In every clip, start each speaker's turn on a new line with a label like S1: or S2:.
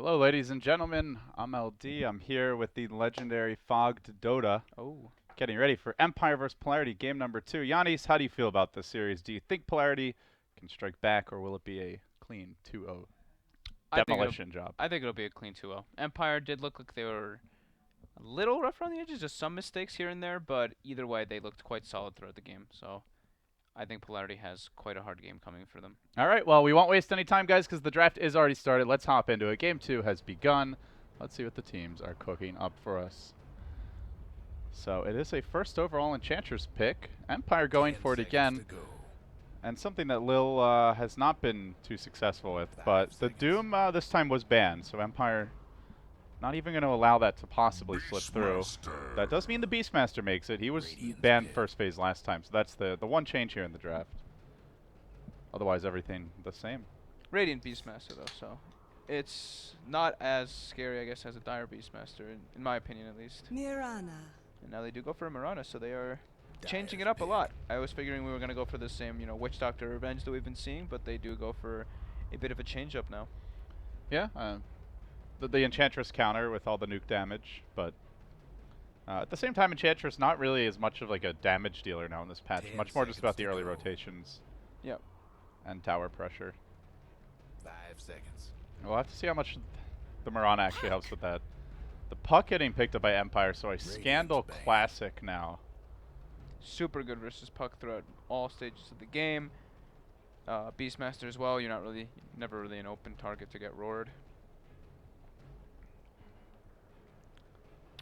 S1: Hello, ladies and gentlemen. I'm LD. I'm here with the legendary Fogged Dota,
S2: Oh,
S1: getting ready for Empire vs. Polarity game number 2. Yanis, how do you feel about this series? Do you think Polarity can strike back, or will it be a clean 2-0
S2: I think it'll
S1: demolition job?
S2: I think it'll be a clean 2-0. Empire did look like they were a little rough around the edges, just some mistakes here and there, but either way they looked quite solid throughout the game. So I think Polarity has quite a hard game coming for them.
S1: All right, well, we won't waste any time, guys, because the draft is already started. Let's hop into it. Game 2 has begun. Let's see what the teams are cooking up for us. So it is a first overall Enchantress pick. Empire going for it again. And something that Lil has not been too successful with, but the Doom this time was banned, so Empire not even going to allow that to possibly slip through. That does mean the Beastmaster makes it. He was banned first phase last time, so that's the one change here in the draft. Otherwise, everything the same.
S2: Radiant Beastmaster though, so it's not as scary I guess as a Dire Beastmaster in my opinion at least.
S3: Nirana.
S2: And now they do go for a Mirana, so they are changing it up a lot. I was figuring we were going to go for the same, Witch Doctor Revenge that we've been seeing, but they do go for a bit of a change up now.
S1: Yeah, the Enchantress counter with all the nuke damage, but at the same time, Enchantress not really as much of like a damage dealer now in this patch. Much more just about the early rotations.
S2: Yep.
S1: And tower pressure.
S4: 5 seconds.
S1: We'll have to see how much the Mirana actually helps with that. The puck getting picked up by Empire, so a Scandal Classic now.
S2: Super good versus puck throughout all stages of the game. Beastmaster as well. You're never really an open target to get roared.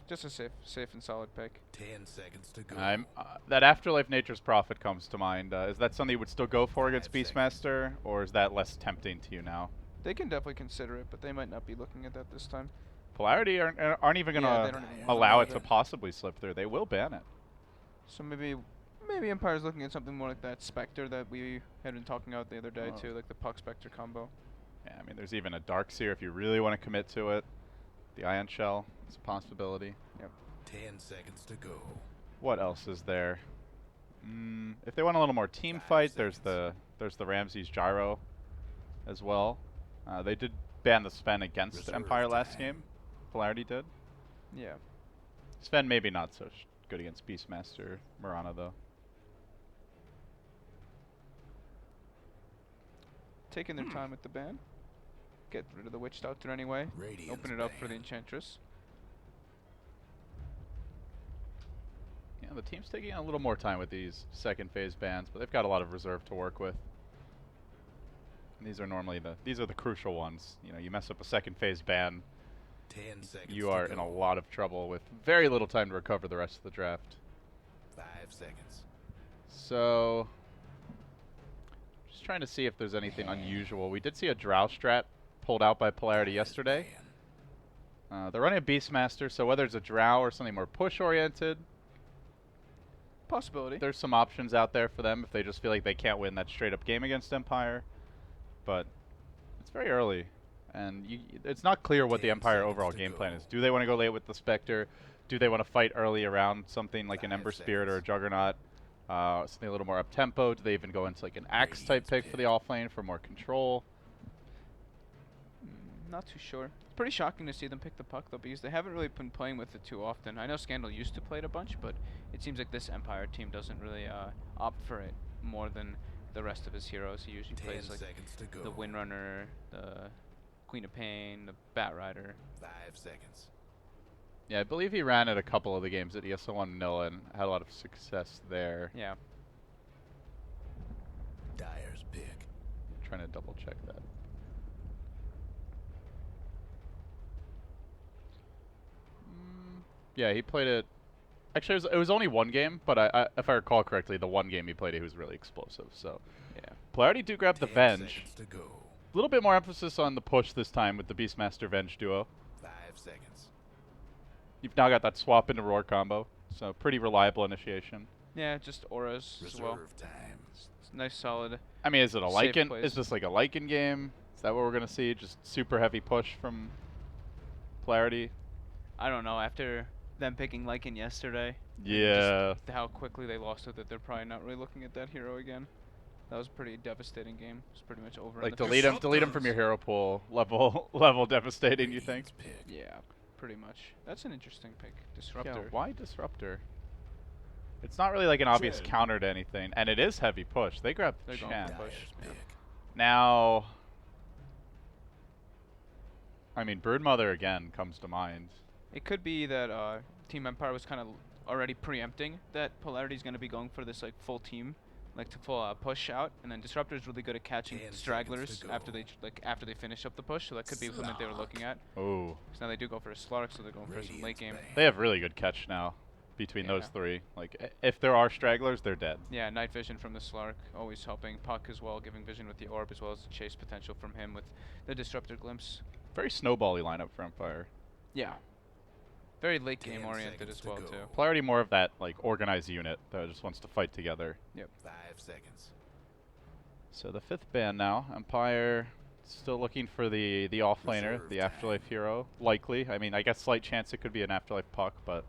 S2: Just a safe and solid pick.
S4: 10 seconds to go.
S1: That Afterlife Nature's Prophet comes to mind. Is that something you would still go for against Beastmaster, or is that less tempting to you now?
S2: They can definitely consider it, but they might not be looking at that this time.
S1: Polarity aren't even going to allow it to possibly slip through. They will ban it.
S2: So maybe Empire's looking at something more like that Spectre that we had been talking about the other day too, like the Puck Spectre combo.
S1: Yeah, I mean, there's even a Darkseer if you really want to commit to it. The Ion Shell is a possibility.
S2: Yep.
S4: 10 seconds to go.
S1: What else is there? If they want a little more team fight, there's the Ramses Gyro as well. They did ban the Sven against Empire last game. Polarity did.
S2: Yeah.
S1: Sven maybe not so good against Beastmaster Mirana though.
S2: Taking their time with the ban. Get rid of the Witch Doctor anyway. Open it up for the Enchantress.
S1: Yeah, the team's taking a little more time with these second phase bans, but they've got a lot of reserve to work with. And these are normally the crucial ones. You know, you mess up a second phase ban,
S4: 10 seconds
S1: you are in a lot of trouble with very little time to recover the rest of the draft.
S4: 5 seconds.
S1: So, just trying to see if there's anything unusual. We did see a Drow strat pulled out by Polarity yesterday. They're running a Beastmaster, so whether it's a Drow or something more push-oriented,
S2: Possibility.
S1: there's some options out there for them if they just feel like they can't win that straight-up game against Empire. But it's very early, and it's not clear what the Empire overall game plan is. Do they want to go late with the Spectre? Do they want to fight early around something like an Ember Spirit or a Juggernaut? Something a little more up-tempo? Do they even go into like an Axe-type pick for the offlane for more control?
S2: Not too sure. It's pretty shocking to see them pick the puck though, because they haven't really been playing with it too often. I know Scandal used to play it a bunch, but it seems like this Empire team doesn't really opt for it more than the rest of his heroes. He usually plays like the Windrunner, the Queen of Pain, the Bat Rider.
S4: 5 seconds.
S1: Yeah, I believe he ran it a couple of the games at ESL1 Manila and had a lot of success there.
S2: Yeah.
S4: Dyer's pick.
S1: Trying to double check that. Yeah, he played it. Actually, it was only one game, but if I recall correctly, the one game he played it, he was really explosive. So,
S2: Yeah.
S1: Polarity do grab the Venge.
S4: To go.
S1: A little bit more emphasis on the push this time with the Beastmaster Venge duo.
S4: 5 seconds.
S1: You've now got that swap into Roar combo, so pretty reliable initiation.
S2: Yeah, just auras as well.
S4: Reserve time.
S2: It's nice, solid.
S1: I mean, is it a
S2: Safe
S1: Lycan?
S2: plays.
S1: Is this like a Lycan game? Is that what we're gonna see? Just super heavy push from Polarity?
S2: I don't know. After them picking Lycan yesterday,
S1: Yeah.
S2: just how quickly they lost it, that they're probably not really looking at that hero again. That was a pretty devastating game. It's pretty much over.
S1: Like
S2: in the
S1: delete
S2: first-
S1: him from your hero pool. Level devastating. You think?
S4: Radiant's pick.
S2: Yeah, pretty much. That's an interesting pick.
S1: Yeah.
S2: Disruptor.
S1: Why disruptor? It's not really like an obvious
S4: Jen.
S1: counter to anything, and it is heavy push. They grab
S2: They're going
S1: Chen.
S2: for push.
S4: Dyer's
S2: Yeah.
S4: pick.
S1: Now, I mean, Broodmother again comes to mind.
S2: It could be that Team Empire was kind of already preempting that Polarity's going to be going for this like full team, like to full push out, and then Disruptor's really good at catching
S4: 10
S2: stragglers
S4: seconds to
S2: after
S4: go.
S2: after they finish up the push. So that could be something they were looking at.
S1: Oh,
S2: So now they do go for a Slark, so they're going for some late
S4: Radiant's
S2: game.
S4: bang.
S1: they have really good catch now between those
S2: Yeah.
S1: three. Like, if there are stragglers, they're dead.
S2: Yeah, night vision from the Slark, always helping Puck as well, giving vision with the orb as well as the chase potential from him with the Disruptor glimpse.
S1: Very snowbally lineup for Empire.
S2: Yeah. Very late
S4: 10
S2: game oriented
S4: seconds
S2: as
S4: to
S2: well
S4: go.
S2: too.
S1: Polarity more of that like organized unit that just wants to fight together.
S4: 5 seconds.
S1: So the 5th ban now. Empire still looking for the off laner,
S4: Reserve
S1: the
S4: time.
S1: Afterlife hero. Likely. I mean, I guess slight chance it could be an Afterlife Puck, but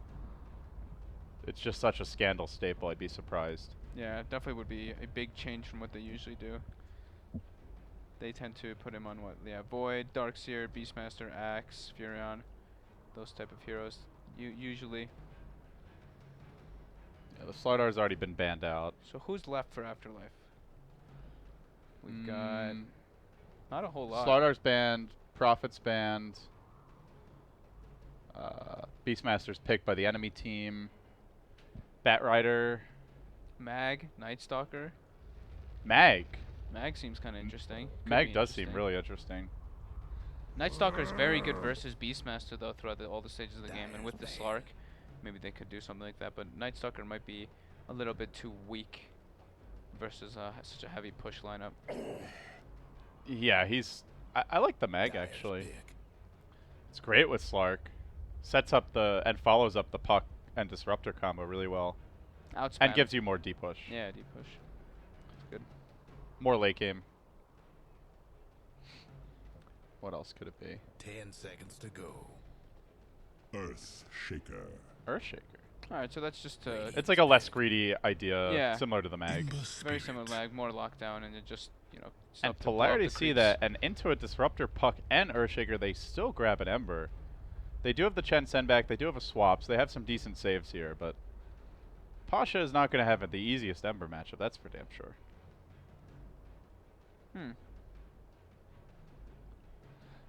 S1: it's just such a Scandal staple. I'd be surprised.
S2: Yeah, it definitely would be a big change from what they usually do. They tend to put him on what? Yeah, Void, Darkseer, Beastmaster, Axe, Furion, those type of heroes. Usually.
S1: Yeah, the Slardar's already been banned out.
S2: So who's left for Afterlife? We've got
S1: Mm,
S2: not a whole lot.
S1: Slardar's banned. Prophet's banned. Beastmaster's picked by the enemy team. Batrider.
S2: Mag, Night Stalker.
S1: Mag.
S2: Mag seems kind of interesting. Could
S1: Mag
S2: be
S1: does seem
S2: interesting.
S1: really interesting.
S2: Night Stalker is very good versus Beastmaster though throughout all the stages of the game, and with the
S4: Dyer's
S2: Slark, maybe they could do something like that. But Night Stalker might be a little bit too weak versus such a heavy push lineup.
S1: Yeah, I like the Mag
S4: Dyer's
S1: actually.
S4: pick.
S1: It's great with Slark. Sets up and follows up the Puck and Disruptor combo really well.
S2: Outspam.
S1: And gives you more deep push.
S2: Yeah, deep push. It's good.
S1: More late game. What else could it be?
S4: 10 seconds to go.
S3: Earth Shaker.
S1: Earthshaker.
S2: All right, so that's just
S1: It's like a less greedy idea,
S2: Yeah.
S1: similar to the Mag.
S2: very similar lag, more lockdown, and it just
S1: And
S2: to blow up
S1: Polarity
S2: the
S1: see
S2: creeps.
S1: that, and into a Disruptor, Puck, and Earthshaker, they still grab an Ember. They do have the Chen send back, they do have a swap, so they have some decent saves here, but Pasha is not going to have the easiest Ember matchup, that's for damn sure.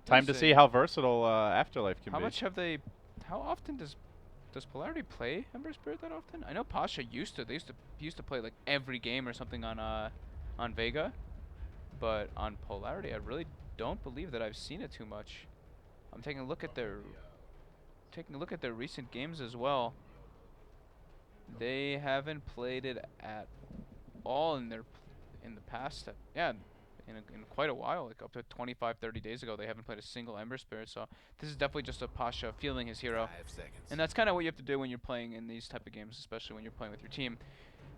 S1: Time to see how versatile Afterlife can
S2: How
S1: be.
S2: much have they? How often does Polarity play Ember Spirit that often? I know Pasha used to. He used to play like every game or something on Vega, but on Polarity, I really don't believe that I've seen it too much. I'm taking a look at their recent games as well. They haven't played it at all in the past. Yeah. In quite a while, like up to 25, 30 days ago, they haven't played a single Ember Spirit, so this is definitely just a Pasha feeling his hero.
S4: 5 seconds.
S2: And that's kind of what you have to do when you're playing in these type of games, especially when you're playing with your team.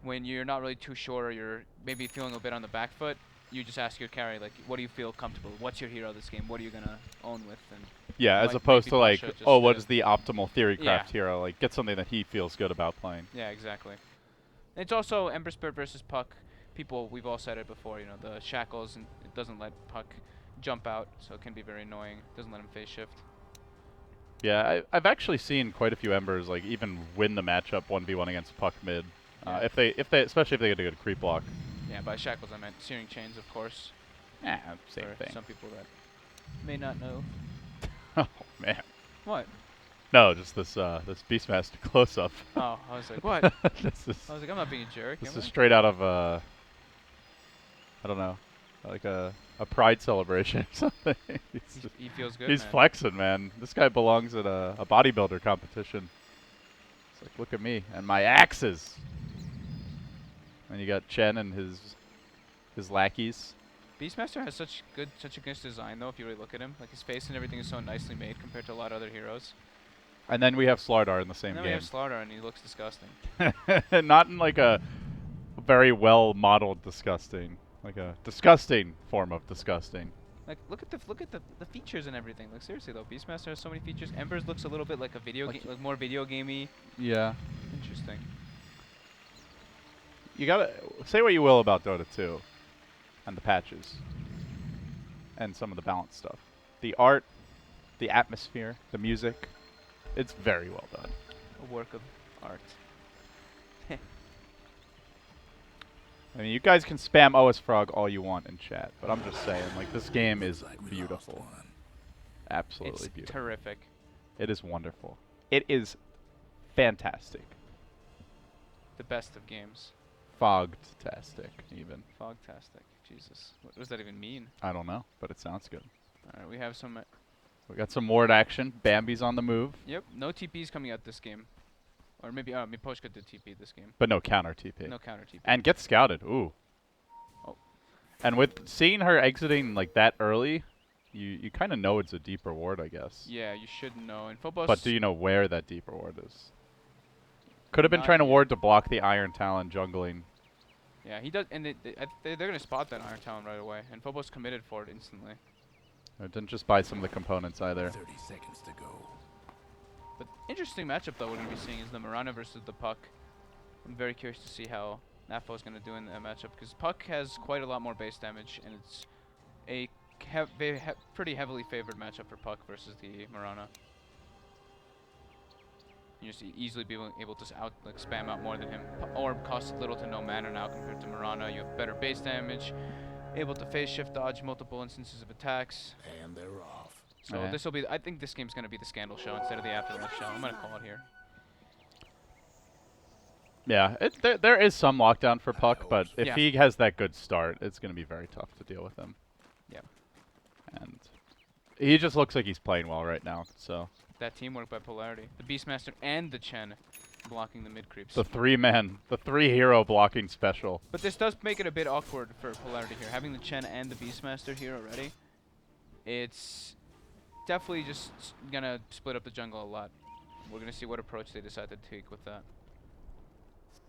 S2: When you're not really too sure, or you're maybe feeling a bit on the back foot, you just ask your carry, like, what do you feel comfortable? What's your hero this game? What are you going to own with? And
S1: Yeah, as
S2: like
S1: opposed
S2: maybe
S1: to like,
S2: Pasha just
S1: oh, what
S2: to-
S1: is the optimal Theorycraft
S2: Yeah.
S1: hero? Like, get something that he feels good about playing.
S2: yeah, exactly. It's also Ember Spirit versus Puck. We've all said it before, the shackles, and it doesn't let Puck jump out, so it can be very annoying. Doesn't let him phase shift.
S1: Yeah, I've actually seen quite a few Embers like even win the matchup 1v1 against Puck mid.
S2: Yeah.
S1: If they especially if they get a good creep block.
S2: Yeah, by shackles I meant Searing Chains, of course.
S1: Yeah, same
S2: for
S1: thing.
S2: some people that may not know.
S1: Oh man.
S2: What?
S1: No, just this Beastmaster close up.
S2: Oh, I was like, what?
S1: this is
S2: I was like, I'm not being a jerk.
S1: this
S2: am
S1: is
S2: I?
S1: straight out of I don't know, like a pride celebration or something.
S2: He feels good.
S1: He's
S2: man.
S1: flexing, man. This guy belongs at a bodybuilder competition. It's like, look at me and my axes. And you got Chen and his lackeys.
S2: Beastmaster has such a good design though. If you really look at him, like his face and everything is so nicely made compared to a lot of other heroes.
S1: And then we have Slardar in the same
S2: And then we
S1: game.
S2: have Slaughter, and he looks disgusting.
S1: Not in like a very well modeled disgusting, like a disgusting form of disgusting.
S2: Like look at the features and everything. Like seriously though, Beastmaster has so many features. Embers looks a little bit like a video
S1: Like
S2: game, like more video gamey.
S1: Yeah.
S2: Interesting.
S1: You gotta say what you will about Dota 2. and the patches, and some of the balance stuff. The art, the atmosphere, the music, it's very well done.
S2: A work of art.
S1: I mean, you guys can spam OS Frog all you want in chat, but I'm just saying, like, this game is
S4: Looks like we lost
S1: beautiful.
S4: one.
S1: Absolutely
S2: It's
S1: beautiful.
S2: terrific.
S1: It is wonderful. It is fantastic.
S2: The best of games.
S1: Fogtastic, even.
S2: Fogtastic. Jesus. What does that even mean?
S1: I don't know, but it sounds good.
S2: Alright, we have some...
S1: We got some ward action. Bambi's on the move,
S2: Yep, no TPs coming out this game. Or maybe, Miposhka did TP this game.
S1: but no counter TP.
S2: No counter TP.
S1: And gets scouted. Ooh.
S2: Oh.
S1: And with seeing her exiting like that early, you kind of know it's a deeper ward, I guess.
S2: Yeah, you should know. And Phobos...
S1: But do you know where that deeper ward is? Could have been
S2: Not
S1: trying to
S2: yet.
S1: ward to block the Iron Talon jungling.
S2: Yeah, he does... And they're going to spot that Iron Talon right away. And Phobos committed for it instantly.
S1: It didn't just buy some of the components either.
S4: 30 seconds to go.
S2: But interesting matchup, though, we're going to be seeing is the Mirana versus the Puck. I'm very curious to see how Nafo is going to do in that matchup. Because Puck has quite a lot more base damage. And it's a pretty heavily favored matchup for Puck versus the Mirana. You just easily be able to spam out more than him. Orb costs little to no mana now compared to Mirana. You have better base damage, able to phase shift dodge multiple instances of attacks.
S4: And they're off.
S2: So
S1: Yeah.
S2: this will be. I think this game's gonna be the Scandal show instead of the Afterlife show. I'm gonna call it here.
S1: Yeah, there is some lockdown for Puck, but if
S2: Yeah.
S1: he has that good start, it's going to be very tough to deal with him.
S2: Yep.
S1: And he just looks like he's playing well right now, so.
S2: That teamwork by Polarity, the Beastmaster and the Chen, blocking the mid creeps.
S1: The the 3-hero blocking special.
S2: But this does make it a bit awkward for Polarity here. Having the Chen and the Beastmaster here already, it's definitely just gonna split up the jungle a lot. We're gonna see what approach they decide to take with that.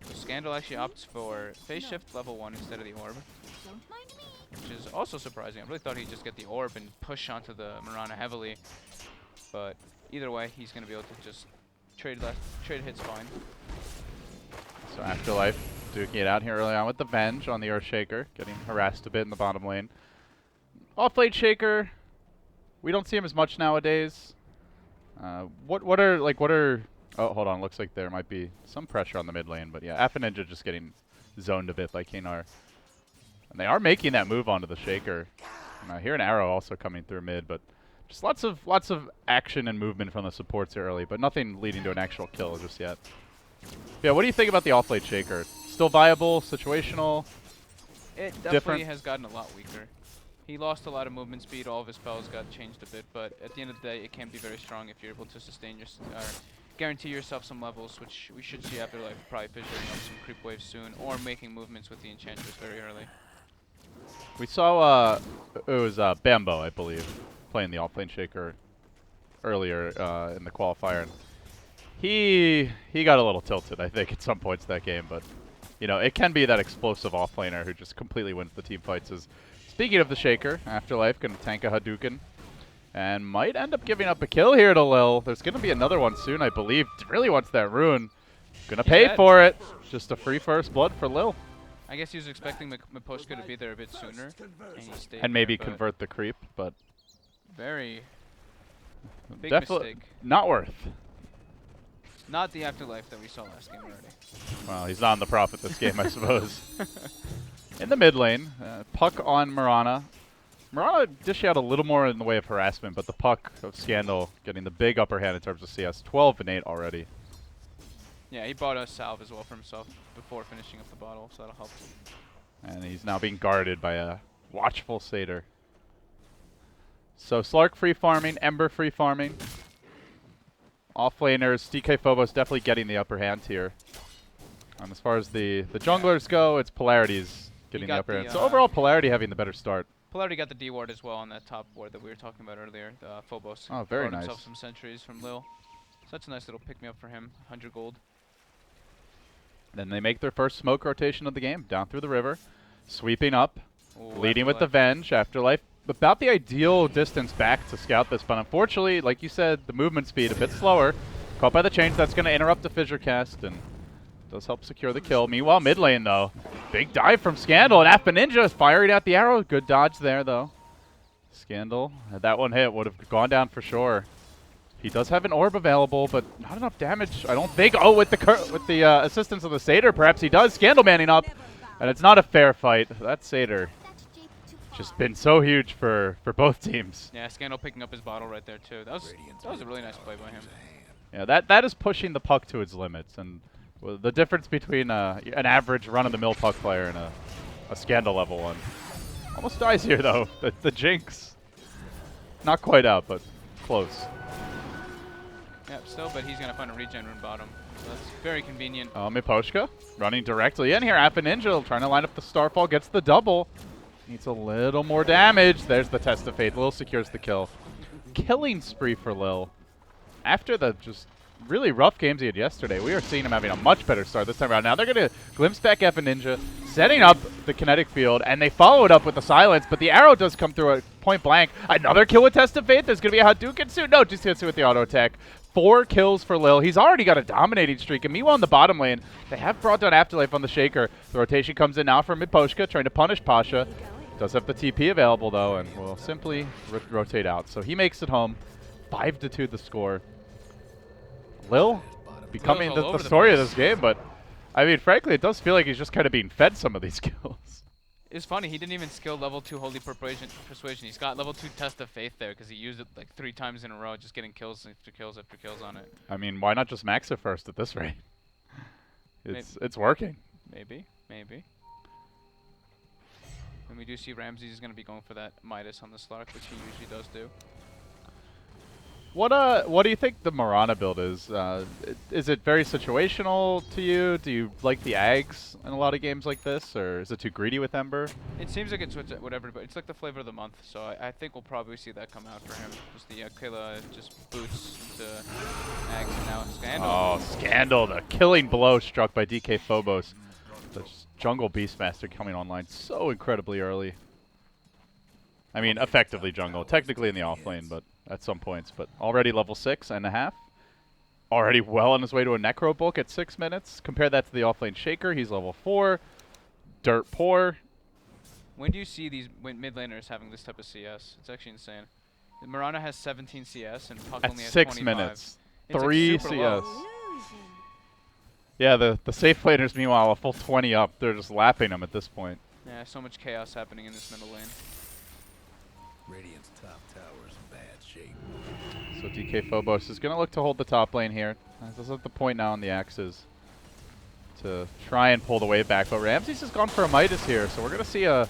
S2: So Scandal actually opts for phase shift level 1 instead of the orb,
S5: Don't mind me.
S2: which is also surprising. I really thought he'd just get the orb and push onto the Mirana heavily, but either way, he's gonna be able to just trade hits fine.
S1: So Afterlife duking it out here early on with the Venge on the Earthshaker, getting harassed a bit in the bottom lane. Offlane Shaker, we don't see him as much nowadays. What are oh, hold on, looks like there might be some pressure on the mid lane, but yeah, Appa Ninja just getting zoned a bit by Kanar. And they are making that move onto the Shaker. And I hear an arrow also coming through mid, but just lots of action and movement from the supports here early, but nothing leading to an actual kill just yet. Yeah, what do you think about the offlane Shaker? Still viable, situational?
S2: It definitely
S1: Different.
S2: has gotten a lot weaker. He lost a lot of movement speed, all of his spells got changed a bit, but at the end of the day, it can be very strong if you're able to sustain your guarantee yourself some levels, which we should see Afterlife probably figuring out some creep waves soon, or making movements with the Enchantress very early.
S1: We saw it was Bambo, I believe, playing the offlane Shaker earlier in the qualifier. And he got a little tilted, I think, at some points that game, but you know, it can be that explosive offlaner who just completely wins the team fights. Speaking of the Shaker, Afterlife gonna tank a Hadouken and might end up giving up a kill here to Lil. There's gonna be another one soon, I believe. Really wants that rune. Gonna pay
S2: dead.
S1: for it. Just a free first blood for Lil.
S2: I guess he was expecting Miposhka to be there a bit sooner, and he stayed
S1: And maybe
S2: there, but
S1: convert the creep, but
S2: very big
S1: definitely
S2: mistake.
S1: not worth.
S2: Not the Afterlife that we saw last game already.
S1: Well, he's not on the Prophet this game, I suppose. In the mid lane, Puck on Mirana. Mirana dishing out a little more in the way of harassment, but the Puck of Scandal getting the big upper hand in terms of CS. 12 and 8 already.
S2: Yeah, he bought a salve as well for himself before finishing up the bottle, so that'll help.
S1: And he's now being guarded by a watchful Satyr. So Slark free farming, Ember free farming. Offlaners, DK Phobos definitely getting the upper hand here. And as far as the junglers go, it's Polarity's getting the
S2: got
S1: upper
S2: the,
S1: hand. So overall, Polarity having the better start.
S2: Polarity got the D ward as well on that top ward that we were talking about earlier, the Phobos.
S1: Oh, very
S2: Brought himself
S1: nice.
S2: some sentries from Lil. So that's a nice little pick-me-up for him, 100 gold.
S1: Then they make their first smoke rotation of the game, down through the river, sweeping up,
S2: Ooh,
S1: leading with the
S2: Afterlife.
S1: Venge. Afterlife, about the ideal distance back to scout this, but unfortunately, like you said, the movement speed a bit slower. Caught by the change, that's going to interrupt the fissure cast, and Does help secure the kill. Meanwhile, mid lane, though. Big dive from Scandal, and Appa Ninja is firing out the arrow. Good dodge there, though. Scandal, had that one hit, would have gone down for sure. He does have an orb available, but not enough damage, I don't think. Oh, with the assistance of the Satyr, perhaps he does. Scandal manning up, and it's not a fair fight. That Satyr just been so huge for both teams.
S2: Yeah, Scandal picking up his bottle right there too. That was a really nice play by him.
S1: Yeah, that is pushing the puck to its limits, and the difference between an average run-of-the-mill puck player and a Scandal level one. Almost dies here though. The Jinx, not quite out, but close.
S2: Yep, still, but he's gonna find a regen rune bottom. So that's very convenient.
S1: Miposhka running directly in here. Appa Ninja trying to line up the Starfall, gets the double. Needs a little more damage. There's the Test of Fate. Lil secures the kill. Killing spree for Lil. After the just really rough games he had yesterday, we are seeing him having a much better start this time around. Now they're going to glimpse back Appa Ninja, setting up the kinetic field, and they follow it up with the silence, but the arrow does come through at point blank. Another kill with Test of Fate. There's going to be a Hadouken soon. No, just hits it with the auto attack. 4 kills for Lil. He's already got a dominating streak. And meanwhile, in the bottom lane, they have brought down Afterlife on the Shaker. The rotation comes in now from Miposhka, trying to punish Pasha. Does have the TP available, though, and will simply rotate out. So he makes it home. 5-2 the score. Lil becoming the story of this game, but, I mean, frankly, it does feel like he's just kind of being fed some of these kills.
S2: It's funny, he didn't even skill level 2 Holy Persuasion. He's got level 2 Test of Faith there because he used it like 3 times in a row, just getting kills after kills after kills on it.
S1: I mean, why not just max it first at this rate? It's working.
S2: Maybe. And we do see Ramses is going to be going for that Midas on the Slark, which he usually does do.
S1: What do you think the Mirana build is? Is it very situational to you? Do you like the Ags in a lot of games like this, or is it too greedy with Ember?
S2: It seems like it's what everybody. It's like the flavor of the month, so I think we'll probably see that come out for him. Just the Kayla just boots into Ags and now Scandal.
S1: Oh, Scandal! The killing blow struck by DK Phobos. The jungle Beastmaster coming online so incredibly early. I mean, effectively jungle, technically in the off lane, but at some points. But already level 6.5. Already well on his way to a Necro Book at 6 minutes. Compare that to the off lane Shaker. He's level 4. Dirt poor.
S2: When do you see these mid laners having this type of CS? It's actually insane. Mirana has 17 CS and Puck only has
S1: 6
S2: 25.
S1: minutes.
S2: It's
S1: 3
S2: like super
S1: CS.
S2: low.
S1: Yeah, the safe laners, meanwhile, a full 20 up. They're just lapping him at this point.
S2: Yeah, so much chaos happening in this middle lane.
S4: Radiant's top tower's in bad shape.
S1: So DK Phobos is going to look to hold the top lane here. This is at the point now on the axes to try and pull the wave back. But Ramses has gone for a Midas here, so we're going to see a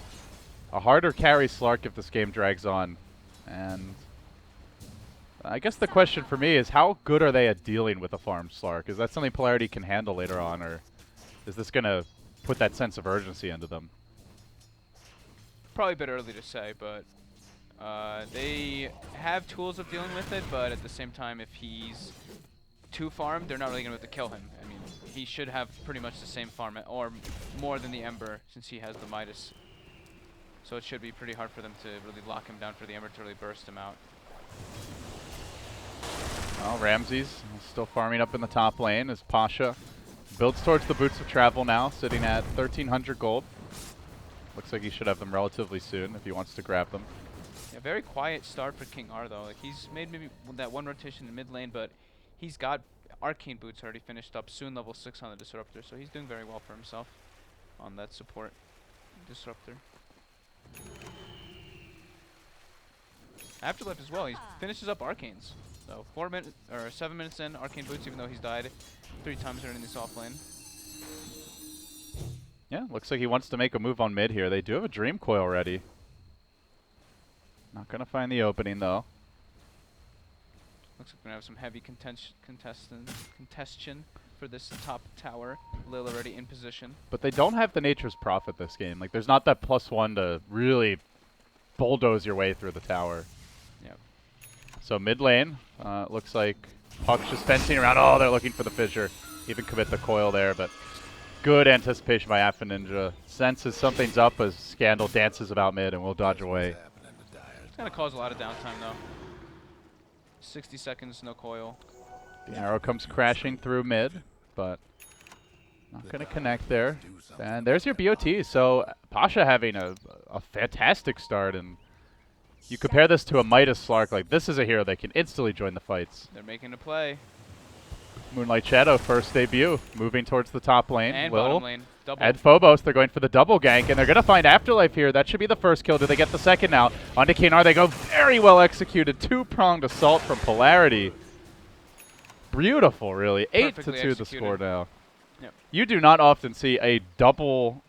S1: harder carry Slark if this game drags on. And I guess the question for me is, how good are they at dealing with a farm Slark? Is that something Polarity can handle later on, or is this going to put that sense of urgency into them?
S2: Probably a bit early to say, but they have tools of dealing with it, but at the same time, if he's too farmed, they're not really going to be able to kill him. I mean, he should have pretty much the same farm, or more than the Ember, since he has the Midas. So it should be pretty hard for them to really lock him down for the Ember to really burst him out.
S1: Well, Ramses still farming up in the top lane as Pasha builds towards the Boots of Travel now, sitting at 1,300 gold. Looks like he should have them relatively soon if he wants to grab them.
S2: Yeah, very quiet start for King R though. Like he's made maybe that one rotation in mid lane, but he's got Arcane Boots already finished up, soon level 6 on the Disruptor, so he's doing very well for himself on that support Disruptor. Afterlife as well, he finishes up Arcanes. So 7 minutes in, Arcane Boots, even though he's died 3 times during this off lane.
S1: Yeah, looks like he wants to make a move on mid here. They do have a Dream Coil ready. Not going to find the opening, though.
S2: Looks like we're going to have some heavy contestion for this top tower. Lil already in position.
S1: But they don't have the Nature's Prophet this game. Like, there's not that +1 to really bulldoze your way through the tower.
S2: Yep.
S1: So mid lane, looks like Puck's just fencing around. Oh, they're looking for the fissure. Even commit the coil there, but good anticipation by Appa Ninja. Senses something's up as Scandal dances about mid and will dodge away.
S2: It's going to cause a lot of downtime, though. 60 seconds, no coil.
S1: The arrow comes crashing through mid, but Not going to connect there. And there's your BOT. So Pasha having a fantastic start. And you compare this to a Midas Slark, like this is a hero that can instantly join the fights.
S2: They're making a play.
S1: Moonlight Shadow, first debut, moving towards the top lane.
S2: And
S1: Will
S2: bottom lane. Double.
S1: and Phobos, they're going for the double gank, and they're going to find Afterlife here. That should be the first kill. Do they get the second now? Onto Kanar, they go. Very well executed. Two-pronged assault from Polarity. Beautiful, really. 8-2 the
S2: executed.
S1: score now.
S2: Yep.
S1: You do not often see a double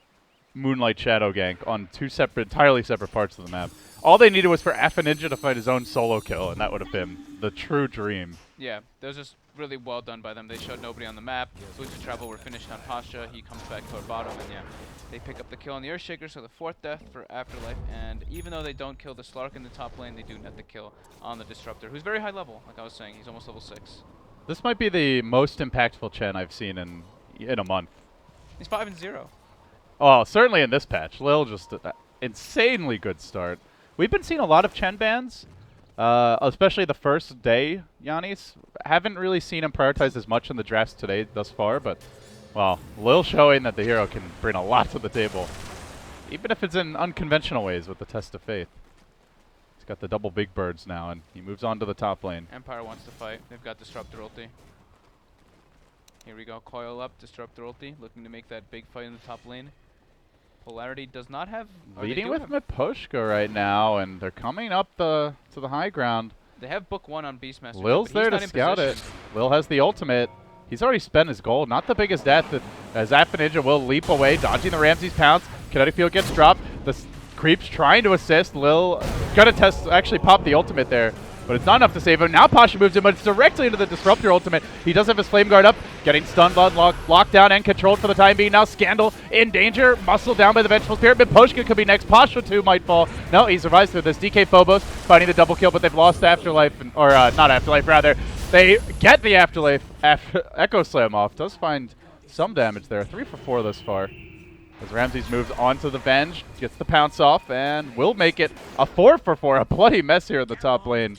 S1: Moonlight Shadow gank on two separate, entirely separate parts of the map. All they needed was for Ninja to find his own solo kill, and that would have been the true dream.
S2: Yeah, that was just really well done by them. They showed nobody on the map. Boots of Travel were finished on Pasha. He comes back toward bottom, and yeah, they pick up the kill on the Earthshaker, so the fourth death for Afterlife. And even though they don't kill the Slark in the top lane, they do net the kill on the Disruptor, who's very high level. Like I was saying, he's almost level 6.
S1: This might be the most impactful Chen I've seen in a month.
S2: He's 5-0.
S1: Oh, certainly in this patch. Lil just insanely good start. We've been seeing a lot of Chen bans, especially the first day, Yannis. Haven't really seen him prioritized as much in the drafts today thus far, but, well, Lil showing that the hero can bring a lot to the table, even if it's in unconventional ways with the Test of Faith. He's got the double big birds now, and he moves on to the top lane.
S2: Empire wants to fight. They've got Disruptor ulti. Here we go. Coil up, Disruptor ulti, looking to make that big fight in the top lane. Polarity does not have...
S1: Leading with Miposhka right now, and they're coming up to the high ground.
S2: They have book 1 on Beastmaster.
S1: Lil's there to scout it. Lil has the ultimate. He's already spent his gold. Not the biggest death, as Ninja will leap away, dodging the Ramsey's pounce. Kinetic Field gets dropped. The creep's trying to assist. Lil gonna actually pop the ultimate there, but it's not enough to save him. Now Pasha moves in, but it's directly into the Disruptor ultimate. He does have his Flame Guard up, getting stunned, locked down, and controlled for the time being. Now Scandal in danger, muscled down by the Vengeful Spirit. Miposhka could be next. Pasha too might fall. No, he survives through this. DK Phobos finding the double kill, but they've lost Afterlife, or not Afterlife, rather. They get the Afterlife Echo Slam off. Does find some damage there. 3 for 4 thus far. As Ramses moves onto the Venge, gets the pounce off, and will make it a 4 for 4. A bloody mess here at the top lane.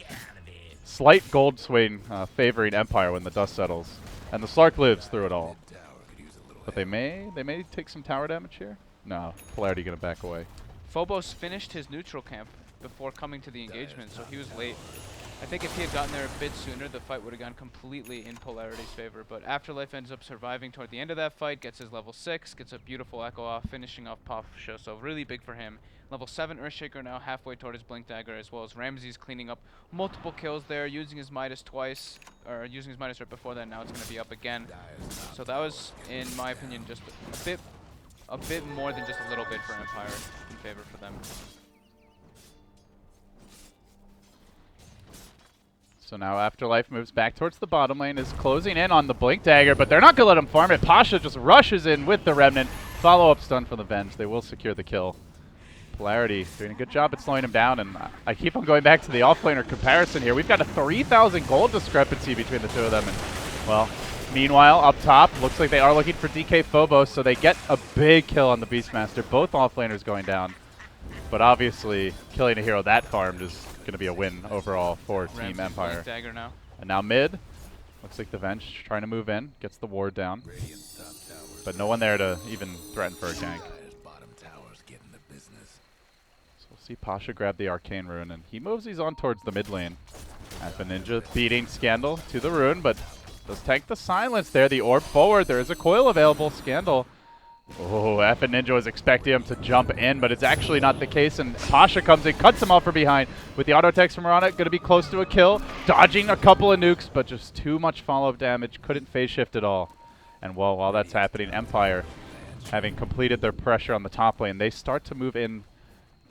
S1: Slight gold swing favoring Empire when the dust settles. And the Slark lives through it all. But they may take some tower damage here? No, Polarity gonna back away.
S2: Phobos finished his neutral camp before coming to the engagement, so he was late. I think if he had gotten there a bit sooner, the fight would have gone completely in Polarity's favor. But Afterlife ends up surviving toward the end of that fight, gets his level 6, gets a beautiful Echo off, finishing off Pasha, so really big for him. Level 7 Earthshaker now halfway toward his Blink Dagger, as well as Ramses cleaning up multiple kills there, using his Midas twice, or using his Midas right before that. Now it's going to be up again. So that was, in my opinion, just a bit more than just a little bit for Empire in favor for them.
S1: So now Afterlife moves back towards the bottom lane, is closing in on the Blink Dagger, but they're not going to let him farm it. Pasha just rushes in with the Remnant. Follow-up stun for the Venge. They will secure the kill. Polarity doing a good job at slowing him down, and I keep on going back to the offlaner comparison here. We've got a 3,000 gold discrepancy between the two of them, and, well, meanwhile, up top, looks like they are looking for DK Phobos, so they get a big kill on the Beastmaster. Both offlaners going down, but obviously killing a hero that farmed is going to be a win overall for Team Empire.
S2: Dagger now.
S1: And now mid, looks like the Venge trying to move in, gets the ward down, but no one there to even threaten for a gank. So we'll see Pasha grab the Arcane Rune, and he moves these on towards the mid lane. Ninja beating Scandal to the rune, but does tank the silence there. The orb forward, there is a coil available. Scandal. Oh, Ninja was expecting him to jump in, but it's actually not the case, and Pasha comes in, cuts him off from behind with the auto text from Marana, going to be close to a kill, dodging a couple of nukes, but just too much follow-up damage, couldn't phase shift at all. And while that's happening, Empire, having completed their pressure on the top lane, they start to move in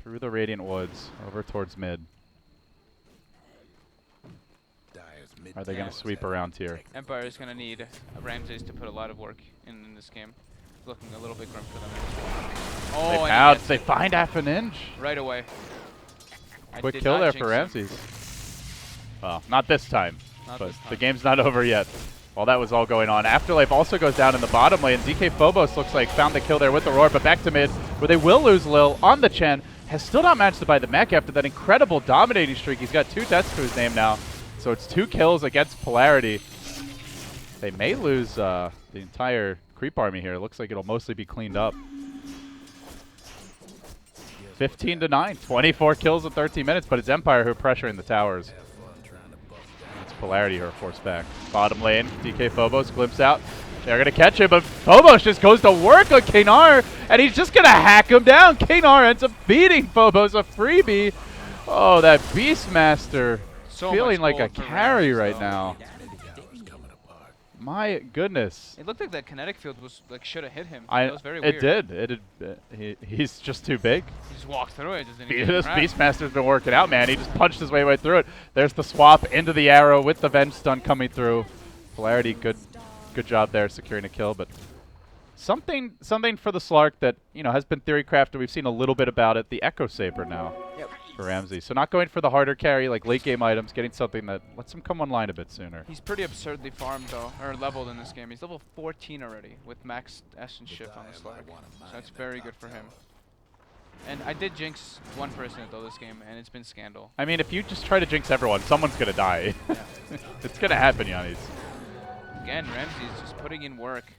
S1: through the Radiant Woods over towards mid. Are they going to sweep around here?
S2: Empire is going to need Ramses to put a lot of work in this game. Looking a little bit grim for them. Oh,
S1: they pounce. They find Ninja.
S2: Right away.
S1: Quick kill there for Ramses. Well, not this time. But the game's not over yet. While that was all going on, Afterlife also goes down in the bottom lane. DK Phobos looks like found the kill there with the Roar, but back to mid, where they will lose Lil on the Chen. Has still not managed to buy the mech after that incredible dominating streak. He's got 2 deaths to his name now. So it's 2 kills against Polarity. They may lose the entire creep army here. Looks like it'll mostly be cleaned up. 15 to 9, 24 kills in 13 minutes, but it's Empire who are pressuring the towers. It's Polarity who are forced back. Bottom lane, DK Phobos, glimpse out. They're going to catch him, but Phobos just goes to work on Kanar, and he's just going to hack him down. Kanar ends up beating Phobos, a freebie. Oh, that Beastmaster
S2: So
S1: feeling
S2: much
S1: like a
S2: gold for
S1: carry
S2: Rams,
S1: right
S2: though.
S1: now. My goodness.
S2: It looked like that kinetic field was like should have hit him.
S1: That
S2: was very weird.
S1: It did. It did. He's just too big.
S2: He just walked through it. Just didn't
S1: This
S2: get cracked.
S1: Beastmaster's been working out, man. He just punched his way right through it. There's the swap into the arrow with the Venge stun coming through. Polarity, good job there securing a kill, but something for the Slark that, you know, has been theory crafted. We've seen a little bit about it. The Echo Saber now for Ramsey. So not going for the harder carry like late game items, getting something that lets him come online a bit sooner.
S2: He's pretty absurdly farmed though, or leveled in this game. He's level 14 already with max Essence Shift on the Slark. So that's very good for him. And I did jinx one person though this game, and it's been Scandal.
S1: I mean, if you just try to jinx everyone, someone's going to die.
S2: Yeah.
S1: It's going to happen, Yannis.
S2: Again, Ramsey's just putting in work.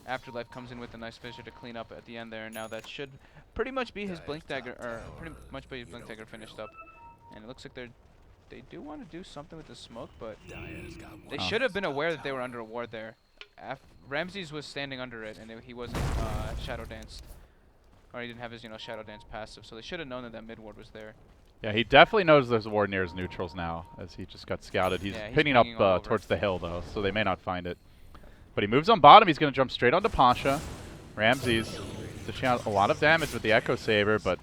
S2: Afterlife comes in with a nice fissure to clean up at the end there. Now that should pretty much be his Blink Dagger, or pretty much be his Blink Dagger finished up. And it looks like they do want to do something with the smoke, but they should have been aware that they were under a ward there. Ramses was standing under it, and he wasn't Shadow Danced. Or he didn't have his, Shadow Dance passive, so they should have known that mid ward was there.
S1: Yeah, he definitely knows there's a ward near his neutrals now, as he just got scouted. He's pinning up
S2: pinging all over.
S1: towards the hill, though, so they may not find it. But he moves on bottom. He's going to jump straight onto Pasha. Ramses dishing out a lot of damage with the Echo Saber, but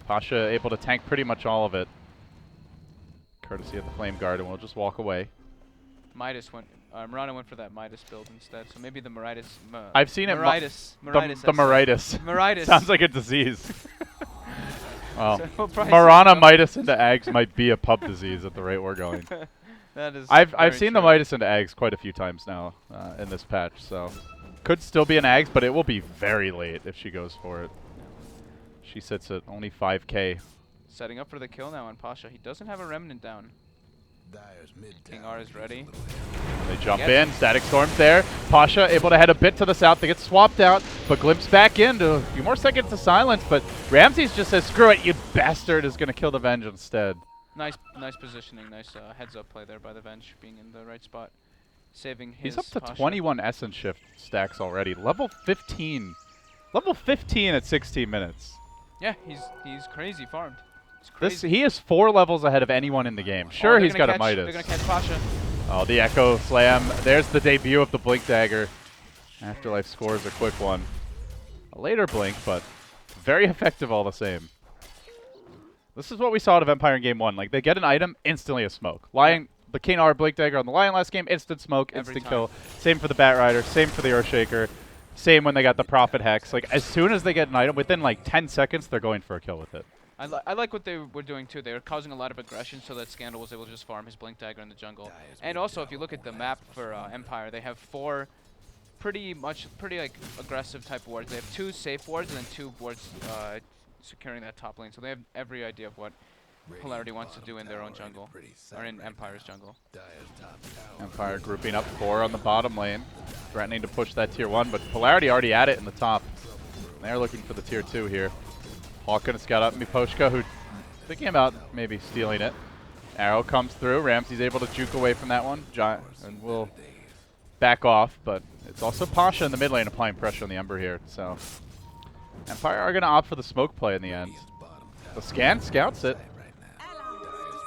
S1: Pasha able to tank pretty much all of it, courtesy of the Flame Guard, and we'll just walk away.
S2: Midas went, Murana went for that Midas build instead, so maybe the Miritis.
S1: I've seen it.
S2: Miritis.
S1: The
S2: Miritis.
S1: Miritis.
S2: Miritis.
S1: Sounds like a disease. Well,
S2: So we'll probably
S1: Marana
S2: see
S1: Midas into Ags might be a pub disease at the rate we're going.
S2: that is.
S1: I've
S2: very
S1: seen the
S2: true.
S1: Midas into Ags quite a few times now in this patch, so could still be an Ags, but it will be very late if she goes for it. She sits at only 5k.
S2: Setting up for the kill now on Pasha. He doesn't have a remnant down. King R is ready.
S1: They jump
S2: Yes.
S1: in, Static Storm's there. Pasha able to head a bit to the south. They get swapped out, but glimpse back into a few more seconds to silence, but Ramses just says, screw it, you bastard, is going to kill the Venge instead.
S2: Nice positioning. Nice heads up play there by the Venge, being in the right spot, saving his.
S1: He's up to
S2: Pasha.
S1: 21 Essence Shift stacks already. Level 15. Level 15 at 16 minutes.
S2: Yeah, he's crazy farmed. It's
S1: This
S2: crazy.
S1: he is 4 levels ahead of anyone in the game.
S2: Oh,
S1: Sure,
S2: they're
S1: he's
S2: gonna
S1: got a
S2: catch-
S1: Midas.
S2: They're gonna catch Pasha.
S1: Oh, the Echo Slam. There's the debut of the Blink Dagger. Afterlife scores a quick one. A later Blink, but very effective all the same. This is what we saw out of Empire in Game 1. Like, they get an item, instantly a smoke. Lion, the Kanar Blink Dagger on the Lion last game, instant smoke,
S2: Every
S1: instant
S2: time.
S1: kill. Same for the Bat Rider, same for the Earthshaker. Same when they got the Prophet Hex. Like, as soon as they get an item, within like 10 seconds, they're going for a kill with it.
S2: I like what they were doing too. They were causing a lot of aggression so that Scandal was able to just farm his Blink Dagger in the jungle. And also, if you look at the map for Empire, they have 4 pretty like aggressive type wards. They have 2 safe wards and then 2 wards securing that top lane. So they have every idea of what Polarity wants to do in their own jungle, or in Empire's jungle.
S1: Empire grouping up 4 on the bottom lane, threatening to push that tier 1, but Polarity already at it in the top. They're looking for the tier 2 here. Hawk gonna scout up Miposhka, who thinking about maybe stealing it. Arrow comes through. Ramsey's able to juke away from that one. And will back off, but it's also Pasha in the mid lane applying pressure on the Ember here. So Empire are gonna opt for the smoke play in the end. The scan scouts it.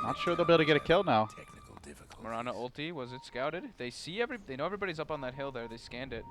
S1: Not sure they'll be able to get a kill now.
S2: Marana ulti, was it scouted? They know everybody's up on that hill there. They scanned it.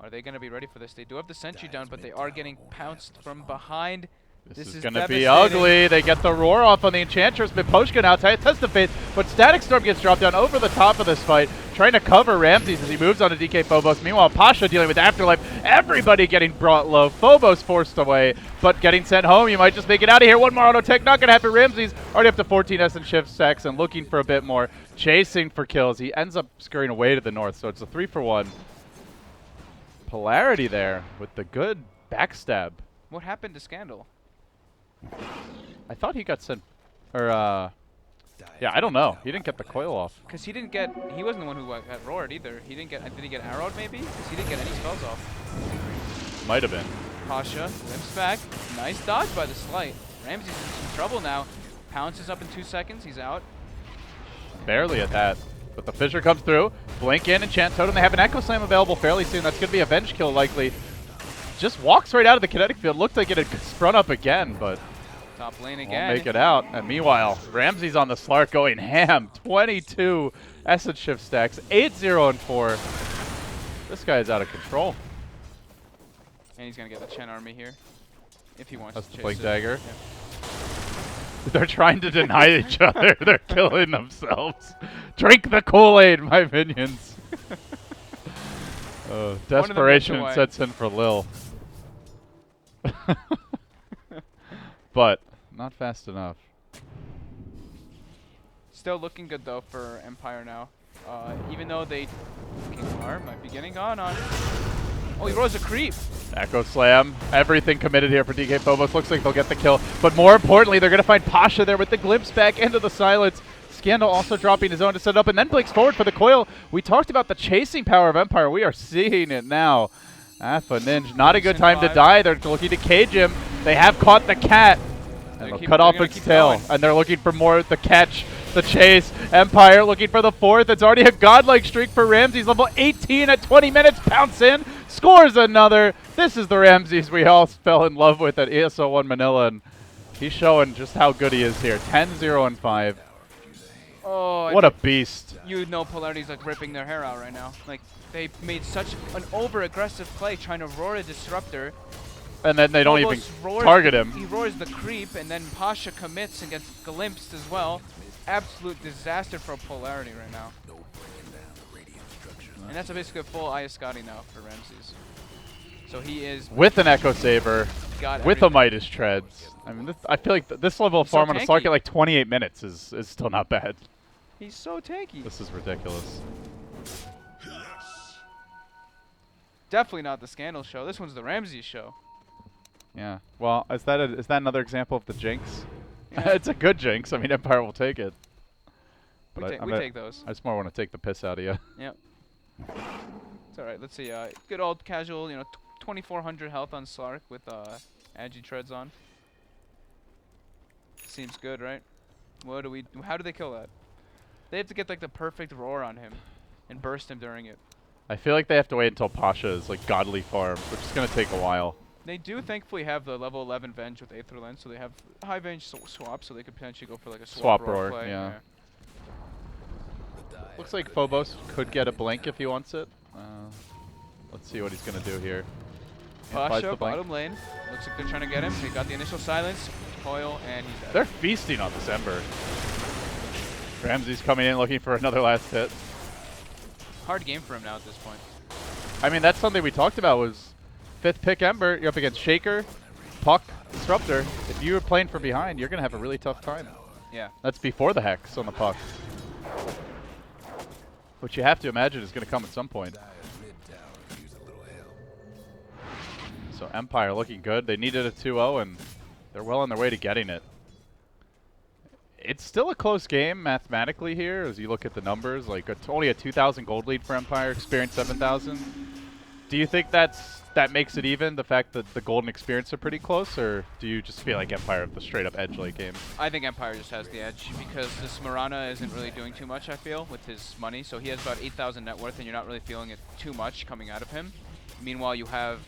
S2: Are they going to be ready for this? They do have the sentry down, but they are getting pounced from behind.
S1: This is going to be
S2: devastating.
S1: ugly. They get the roar off on the Enchantress. Miposhka now test the fate, but Static Storm gets dropped down over the top of this fight, trying to cover Ramses as he moves on to DK Phobos. Meanwhile, Pasha dealing with Afterlife. Everybody getting brought low. Phobos forced away, but getting sent home. You might just make it out of here. One more auto tech. Not going to happen. Ramses already up to 14 Essence Shift stacks and looking for a bit more. Chasing for kills. He ends up scurrying away to the north, so it's a 3-for-1. Polarity there with the good backstab.
S2: What happened to Scandal?
S1: I thought he got sent, or Yeah, I don't know. He didn't get the coil off.
S2: Because he didn't get, he wasn't the one who got roared either. He didn't get, did he get arrowed maybe? Because he didn't get any spells off.
S1: Might have been.
S2: Pasha limps back. Nice dodge by the Slight. Ramsey's in some trouble now. Pounces up in 2 seconds. He's out.
S1: Barely at that. But the Fissure comes through. Blink in, Enchant Totem. They have an Echo Slam available fairly soon. That's going to be a Venge kill likely. Just walks right out of the kinetic field. Looked like it had sprung up again, but
S2: Top lane
S1: won't
S2: again.
S1: make it out. And meanwhile, Ramsey's on the Slark going ham. 22 Essence Shift stacks. 8-0 and 4. This guy is out of control.
S2: And he's going to get the Chen army here. If he wants
S1: That's
S2: to
S1: the
S2: chase
S1: Blink
S2: it.
S1: Dagger.
S2: Yeah.
S1: They're trying to deny each other. They're killing themselves. Drink the Kool-Aid, my minions. Desperation
S2: away.
S1: sets in for Lil. But not fast enough.
S2: Still looking good though for Empire now. Even though they King might be getting on. Oh, he rolls a creep.
S1: Echo Slam, everything committed here for DK Phobos. Looks like they'll get the kill. But more importantly, they're going to find Pasha there with the glimpse back into the silence. Scandal also dropping his own to set up, and then blinks forward for the coil. We talked about the chasing power of Empire. We are seeing it now. Alpha Ninja, not a good time to die. They're looking to cage him. They have caught the cat. And they'll cut off its tail.
S2: Going.
S1: And they're looking for more, the catch, the chase. Empire looking for the fourth. It's already a godlike streak for Ramses. Level 18 at 20 minutes. Pounce in. Scores another. This is the Ramses we all fell in love with at ESO 1 Manila. And he's showing just how good he is here. 10-0 and 5.
S2: Oh,
S1: What a beast.
S2: You know Polarity's like ripping their hair out right now. Like, they made such an over-aggressive play trying to roar a Disruptor.
S1: And then they don't even
S2: Phobos roars
S1: target him.
S2: He roars the creep, and then Pasha commits and gets glimpsed as well. Absolute disaster for Polarity right now. And that's basically a full Ayascati now for Ramses. So he is
S1: With an Echo Saber,
S2: got
S1: with a
S2: everything.
S1: Midas Treads. I mean, I feel like this level of
S2: He's so
S1: farm on a Slark
S2: tanky.
S1: at like 28 minutes is still not bad.
S2: He's so tanky.
S1: This is ridiculous.
S2: Definitely not the Scandal show. This one's the Ramses show.
S1: Yeah. Well, is that another example of the jinx?
S2: Yeah.
S1: It's a good jinx. I mean, Empire will take it.
S2: We,
S1: But
S2: we take those.
S1: I just more want to take the piss out of you.
S2: Yep. It's alright. Let's see. Good old casual, 2,400 health on Slark with Agi Treads on. Seems good, right? How do they kill that? They have to get like the perfect roar on him and burst him during it.
S1: I feel like they have to wait until Pasha is like godly farmed, which is going to take a while.
S2: They do thankfully have the level 11 Venge with Aether Lens, so they have high Venge swap, so they could potentially go for like a swap
S1: Roar,
S2: play.
S1: yeah. Looks like Phobos could get a blink if he wants it. Let's see what he's going to do here. He applies
S2: Pasha,
S1: the blink.
S2: bottom lane. Looks like they're trying to get him. They got the initial silence, coil, and he's dead.
S1: They're feasting on this Ember. Ramsey's coming in looking for another last hit.
S2: Hard game for him now at this point.
S1: I mean, that's something we talked about was 5th pick Ember. You're up against Shaker, Puck, Disruptor. If you were playing from behind, you're going to have a really tough time.
S2: Yeah.
S1: That's before the Hex on the Puck. Which you have to imagine is going to come at some point. So Empire looking good. They needed a 2-0, and they're well on their way to getting it. It's still a close game mathematically here as you look at the numbers. Like it's only a 2,000 gold lead for Empire, experience 7,000. Do you think that makes it even, the fact that the gold and experience are pretty close, or do you just feel like Empire have the straight up edge late game?
S2: I think Empire just has the edge because this Marana isn't really doing too much, I feel, with his money. So he has about 8,000 net worth, and you're not really feeling it too much coming out of him. Meanwhile, you have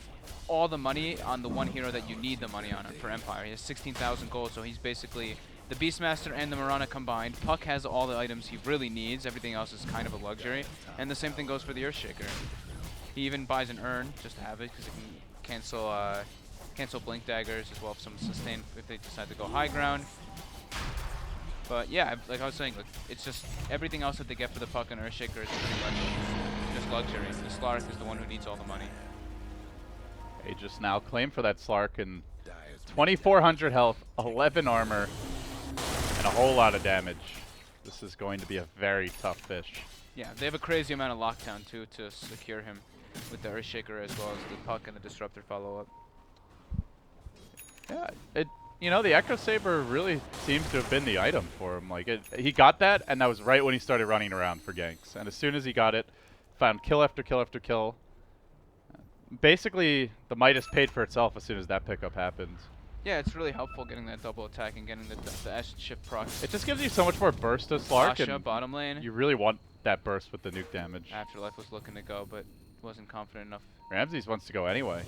S2: all the money on the one hero that you need the money on for Empire. He has 16,000 gold, so he's basically the Beastmaster and the Marana combined. Puck has all the items he really needs. Everything else is kind of a luxury. And the same thing goes for the Earthshaker. He even buys an urn just to have it because it can cancel blink daggers as well as some sustain if they decide to go high ground. But yeah, like I was saying, it's just everything else that they get for the Puck and Earthshaker is just luxury. The Slark is the one who needs all the money.
S1: They just now claim for that Slark, and 2,400 health, 11 armor, and a whole lot of damage. This is going to be a very tough fish.
S2: Yeah, they have a crazy amount of lockdown too to secure him with the Earthshaker as well as the Puck and the Disruptor follow-up.
S1: Yeah, you know, the Echo Saber really seems to have been the item for him. Like, he got that, and that was right when he started running around for ganks. And as soon as he got it, found kill after kill after kill. Basically, the Midas paid for itself as soon as that pickup happened.
S2: Yeah, it's really helpful getting that double attack and getting the S shift proc.
S1: It just gives you so much more burst to Slark,
S2: Pasha,
S1: and
S2: bottom lane.
S1: you really want that burst with the nuke damage.
S2: Afterlife was looking to go, but wasn't confident enough.
S1: Ramses wants to go anyway.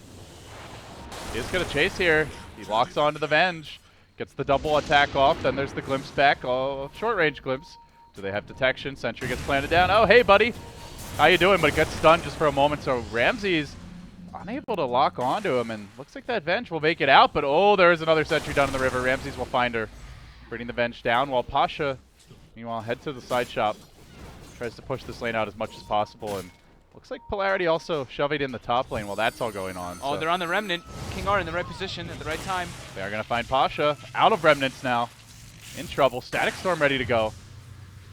S1: He's gonna chase here. He locks onto the Venge, gets the double attack off. Then there's the glimpse back. Oh, short range glimpse. Do they have detection? Sentry gets planted down. Oh, hey, buddy. How you doing? But it gets stunned just for a moment. So Ramses unable to lock onto him, and looks like that Venge will make it out. But oh, there is another sentry down in the river. Ramses will find her, bringing the Venge down. While Pasha, meanwhile, head to the side shop, tries to push this lane out as much as possible, and looks like Polarity also shoving in the top lane while that's all going on.
S2: Oh,
S1: so
S2: they're on the Remnant. King R in the right position at the right time.
S1: they are going to find Pasha. Out of Remnants now. In trouble. Static Storm ready to go.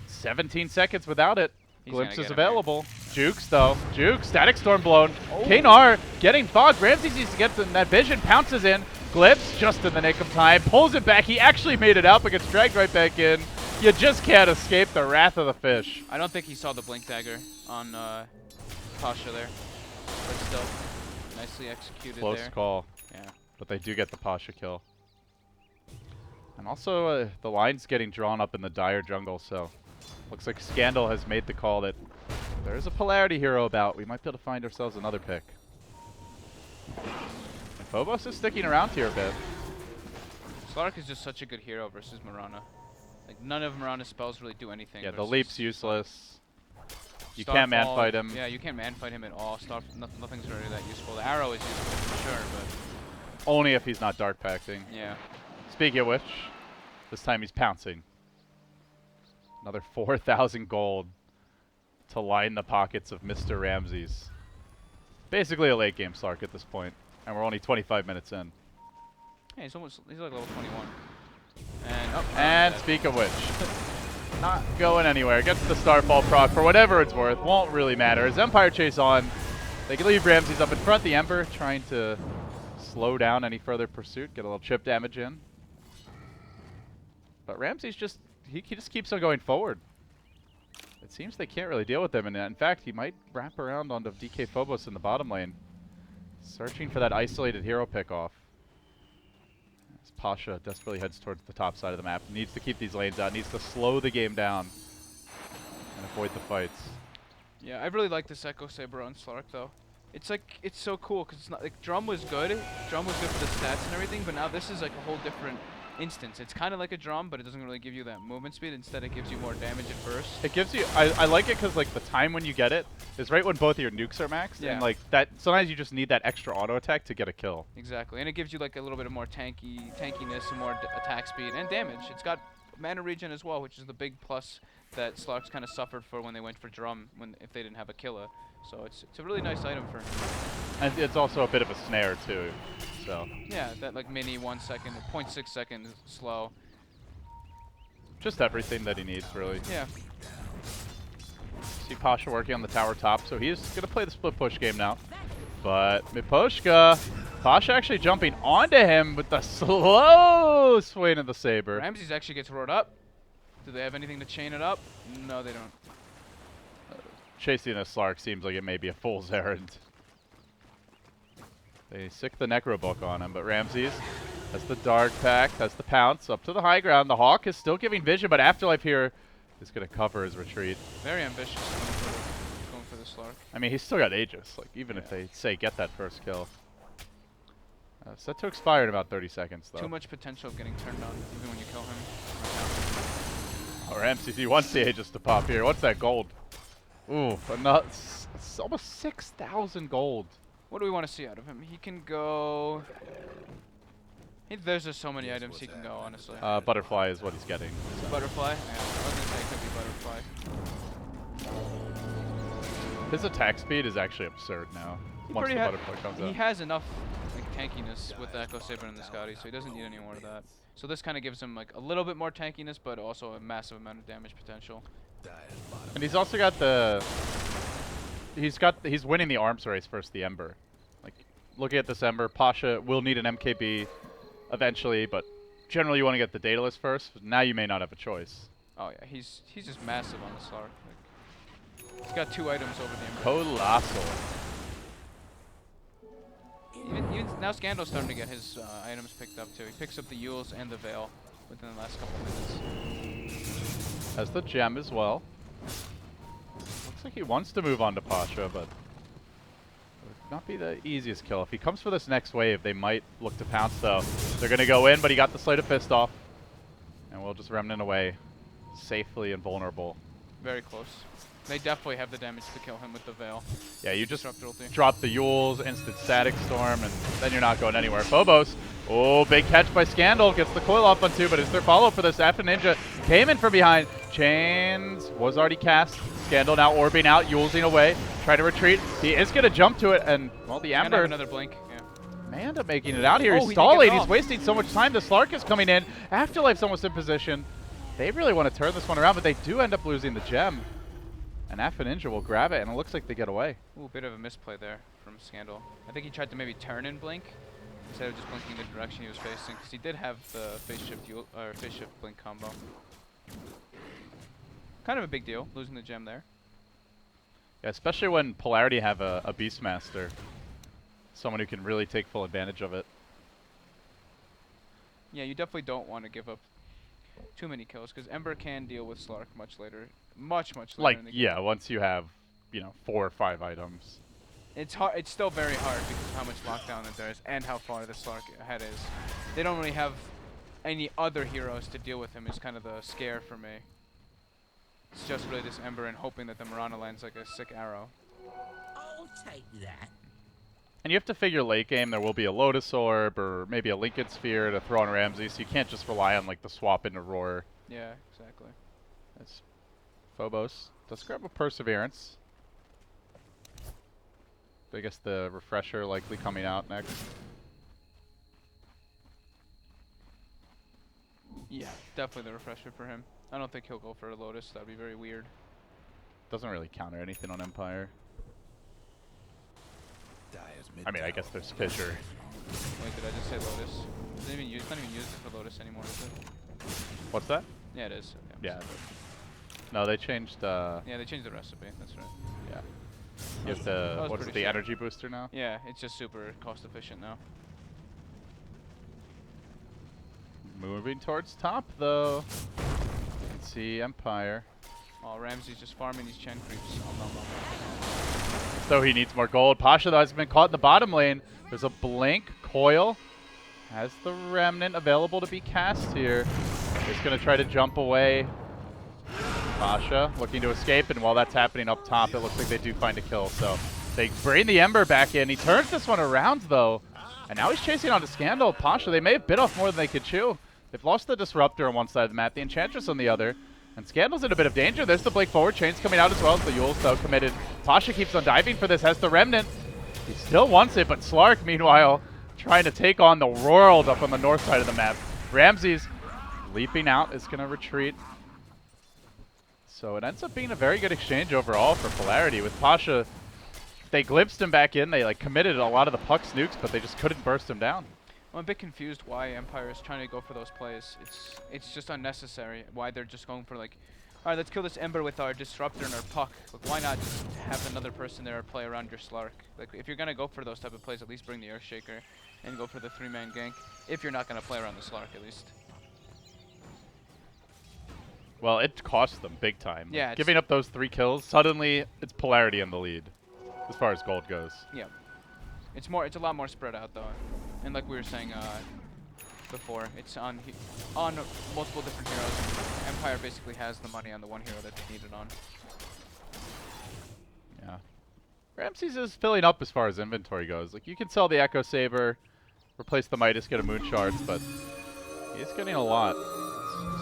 S1: 17 seconds without it.
S2: He's gonna
S1: Glimpse
S2: get
S1: is
S2: him
S1: available. Jukes, though. Jukes. Static Storm blown. Knar getting fogged. Ramses needs to get that vision. Pounces in. Glimpse just in the nick of time. Pulls it back. He actually made it out, but gets dragged right back in. You just can't escape the wrath of the fish.
S2: I don't think he saw the blink dagger on Pasha there, but still, nicely executed
S1: Close
S2: there.
S1: call.
S2: Yeah.
S1: But they do get the Pasha kill. And also, the line's getting drawn up in the dire jungle, so looks like Scandal has made the call that there's a Polarity hero about. We might be able to find ourselves another pick. And Phobos is sticking around here a bit.
S2: Slark is just such a good hero versus Mirana. Like, none of Mirana's spells really do anything.
S1: Yeah, the
S2: versus
S1: leap's
S2: Slark.
S1: useless. You can't man
S2: Starfall,
S1: fight him.
S2: Yeah, you can't man fight him at all. Nothing's really that useful. The arrow is useful for sure, but
S1: Only if he's not dark pacting.
S2: yeah.
S1: Speaking of which, this time he's pouncing. Another 4,000 gold to line the pockets of Mr. Ramses. Basically a late game Slark at this point, and we're only 25 minutes in.
S2: Yeah, he's like level 21. And oh,
S1: And speak of which, not going anywhere. Gets the Starfall proc for whatever it's worth. Won't really matter. As Empire chase on, they can leave Ramses up in front. The Ember trying to slow down any further pursuit. Get a little chip damage in. But Ramses just, he just keeps on going forward. It seems they can't really deal with him. And in fact, he might wrap around onto DK Phobos in the bottom lane. Searching for that isolated hero pick off. As Pasha desperately heads towards the top side of the map. Needs to keep these lanes out. Needs to slow the game down. And avoid the fights.
S2: yeah, I really like this Echo Saber on Slark though. It's like, it's so cool because it's not like Drum was good. Drum was good for the stats and everything, but now this is like a whole different instance. It's kind of like a Drum, but it doesn't really give you that movement speed. Instead, it gives you more damage at first.
S1: It gives you, I like it because like the time when you get it is right when both of your nukes are maxed.
S2: Yeah.
S1: And like that, sometimes you just need that extra auto attack to get a kill.
S2: Exactly, and it gives you like a little bit of more tankiness and more attack speed and damage. It's got mana regen as well, which is the big plus that Slarks kind of suffered for when they went for Drum if they didn't have a killer. So it's a really nice item for him.
S1: And it's also a bit of a snare too. So
S2: Yeah, that like mini 1 second, 0.6 seconds slow.
S1: just everything that he needs really.
S2: Yeah.
S1: See Pasha working on the tower top, so he's gonna play the split push game now. But Miposhka, Pasha actually jumping onto him with the slow swing of the saber.
S2: Ramses actually gets roared up. Do they have anything to chain it up? No, they don't.
S1: Chasing a Slark seems like it may be a fool's errand. They sick the Necro Book on him, but Ramses has the Dark Pact, has the Pounce, up to the high ground. The Hawk is still giving vision, but Afterlife here is going to cover his retreat.
S2: Very ambitious going for the Slark.
S1: I mean, he's still got Aegis, like even if they say get that first kill. Set to expire in about 30 seconds, though.
S2: Too much potential getting turned on, even when you kill him.
S1: Oh, Ramses, he wants the Aegis to pop here. What's that gold? Ooh, it's almost 6,000 gold.
S2: What do we want to see out of him? He can go... There's just so many items he can go, honestly.
S1: Butterfly is what he's getting. So.
S2: Butterfly? Yeah, I was going to say it could be Butterfly.
S1: His attack speed is actually absurd now. Once the Butterfly comes
S2: He
S1: out.
S2: has enough like tankiness with the Echo Saber and the Scotty, so he doesn't need any more of that. So this kind of gives him like a little bit more tankiness, but also a massive amount of damage potential.
S1: And he's also got the... He's winning the arms race versus the Ember. Like, looking at this Ember, Pasha will need an MKB eventually, but generally you want to get the Daedalus first, but now you may not have a choice.
S2: Oh yeah, he's just massive on the Slark. Like, he's got 2 items over the Ember.
S1: Colossal.
S2: Even now Scandal's starting to get his items picked up too. He picks up the Yules and the Veil within the last couple minutes.
S1: Has the gem as well. Looks like he wants to move on to Pasha, but it would not be the easiest kill. If he comes for this next wave, they might look to pounce though. They're going to go in, but he got the Slate of Fist off. And we'll just Remnant away safely and vulnerable.
S2: Very close. They definitely have the damage to kill him with the Veil.
S1: Yeah, you just
S2: Disruptor ulti.
S1: drop the Yules, instant Static Storm, and then you're not going anywhere. Phobos, oh, big catch by Scandal, gets the coil off on 2, but is there follow-up for this? After Ninja came in from behind. Chains was already cast. Scandal now orbing out, Yulesing away, trying to retreat. He is going to jump to it, and, well, the
S2: He's gonna
S1: Ember
S2: have another blink. Yeah.
S1: may end up making it out here.
S2: Oh,
S1: He's
S2: he did get
S1: stalling,
S2: it
S1: he's
S2: off.
S1: wasting so much time. The Slark is coming in. Afterlife's almost in position. They really want to turn this one around, but they do end up losing the gem. And Alpha Ninja will grab it, and it looks like they get away.
S2: Ooh, bit of a misplay there from Scandal. I think he tried to maybe turn and blink instead of just blinking the direction he was facing, because he did have the phase shift blink combo. Kind of a big deal losing the gem there.
S1: Yeah, especially when Polarity have a Beastmaster. Someone who can really take full advantage of it.
S2: Yeah, you definitely don't want to give up too many kills, because Ember can deal with Slark much later. Much later
S1: Like,
S2: in the game.
S1: yeah, once you have, 4 or 5 items.
S2: It's hard. It's still very hard because of how much lockdown that there is and how far the Slark ahead is. They don't really have any other heroes to deal with him is kind of the scare for me. It's just really this Ember and hoping that the Mirana lands like a sick arrow.
S5: I'll take that.
S1: And you have to figure late game there will be a Lotus Orb or maybe a Lincoln Sphere to throw on Ramsey, so you can't just rely on like the swap into Roar.
S2: Yeah, exactly.
S1: As Phobos does grab a Perseverance. I guess the Refresher likely coming out next.
S2: Yeah, definitely the refresher for him. I don't think he'll go for a Lotus. That'd be very weird.
S1: Doesn't really counter anything on Empire.
S4: Dyer's
S1: I mean, I guess there's Fissure.
S2: Wait, did I just say Lotus? It's not even used for Lotus anymore, is it?
S1: What's that?
S2: Yeah, it is. Okay, I'm
S1: Yeah.
S2: sorry.
S1: No, they changed,
S2: Yeah, they changed the recipe. That's right.
S1: yeah. You have the,
S2: was
S1: what's it,
S2: pretty
S1: the
S2: sick.
S1: energy booster now?
S2: Yeah, it's just super cost efficient now.
S1: Moving towards top, though. Let's see Empire.
S2: Oh, Ramsey's just farming these Chen creeps. Oh, no.
S1: So he needs more gold. Pasha, though, has been caught in the bottom lane. There's a blink. Coil has the Remnant available to be cast here. He's going to try to jump away. Pasha looking to escape, and while that's happening up top, it looks like they do find a kill. So they bring the Ember back in. He turns this one around, though. And now he's chasing onto Scandal. Pasha, they may have bit off more than they could chew. They've lost the Disruptor on one side of the map, the Enchantress on the other. And Scandal's in a bit of danger. There's the blink forward. Chain's coming out as well as the Yule's, though, committed. Pasha keeps on diving for this, has the Remnant. He still wants it, but Slark, meanwhile, trying to take on the world up on the north side of the map. Ramsey's leaping out, is going to retreat. So it ends up being a very good exchange overall for Polarity. With Pasha, they glimpsed him back in. They like committed a lot of the puck snooks, but they just couldn't burst him down.
S2: I'm a bit confused why Empire is trying to go for those plays. It's just unnecessary. Why they're just going for like, all right, let's kill this Ember with our Disruptor and our puck. Like, why not just have another person there play around your Slark? Like, if you're gonna go for those type of plays, at least bring the Earthshaker and go for the 3-man gank. If you're not gonna play around the Slark, at least.
S1: Well, it cost them big time. Like,
S2: Yeah,
S1: giving up those 3 kills, suddenly it's Polarity in the lead as far as gold goes.
S2: Yeah, it's a lot more spread out though, and like we were saying before, it's on multiple different heroes. Empire basically has the money on the one hero that they need it on.
S1: Yeah. Ramses is filling up as far as inventory goes. Like, you can sell the Echo Saber, replace the Midas, get a Moon Shards, but he's getting a lot.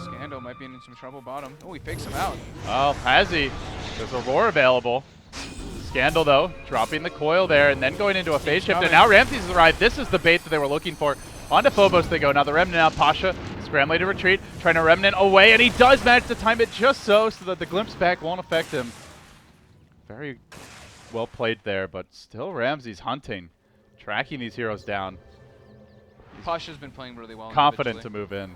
S2: Scandal might be in some trouble bottom. Oh, he fakes him out.
S1: Oh, has he? There's a Roar available. Scandal, though, dropping the coil there and then going into a phase shift. And now Ramses has arrived. This is the bait that they were looking for. Onto Phobos they go. Now the Remnant out. Pasha scrambling to retreat, trying to Remnant away, and he does manage to time it just so that the glimpse back won't affect him. Very well played there, but still Ramses hunting, tracking these heroes down.
S2: Pasha's been playing really well.
S1: Confident to move in.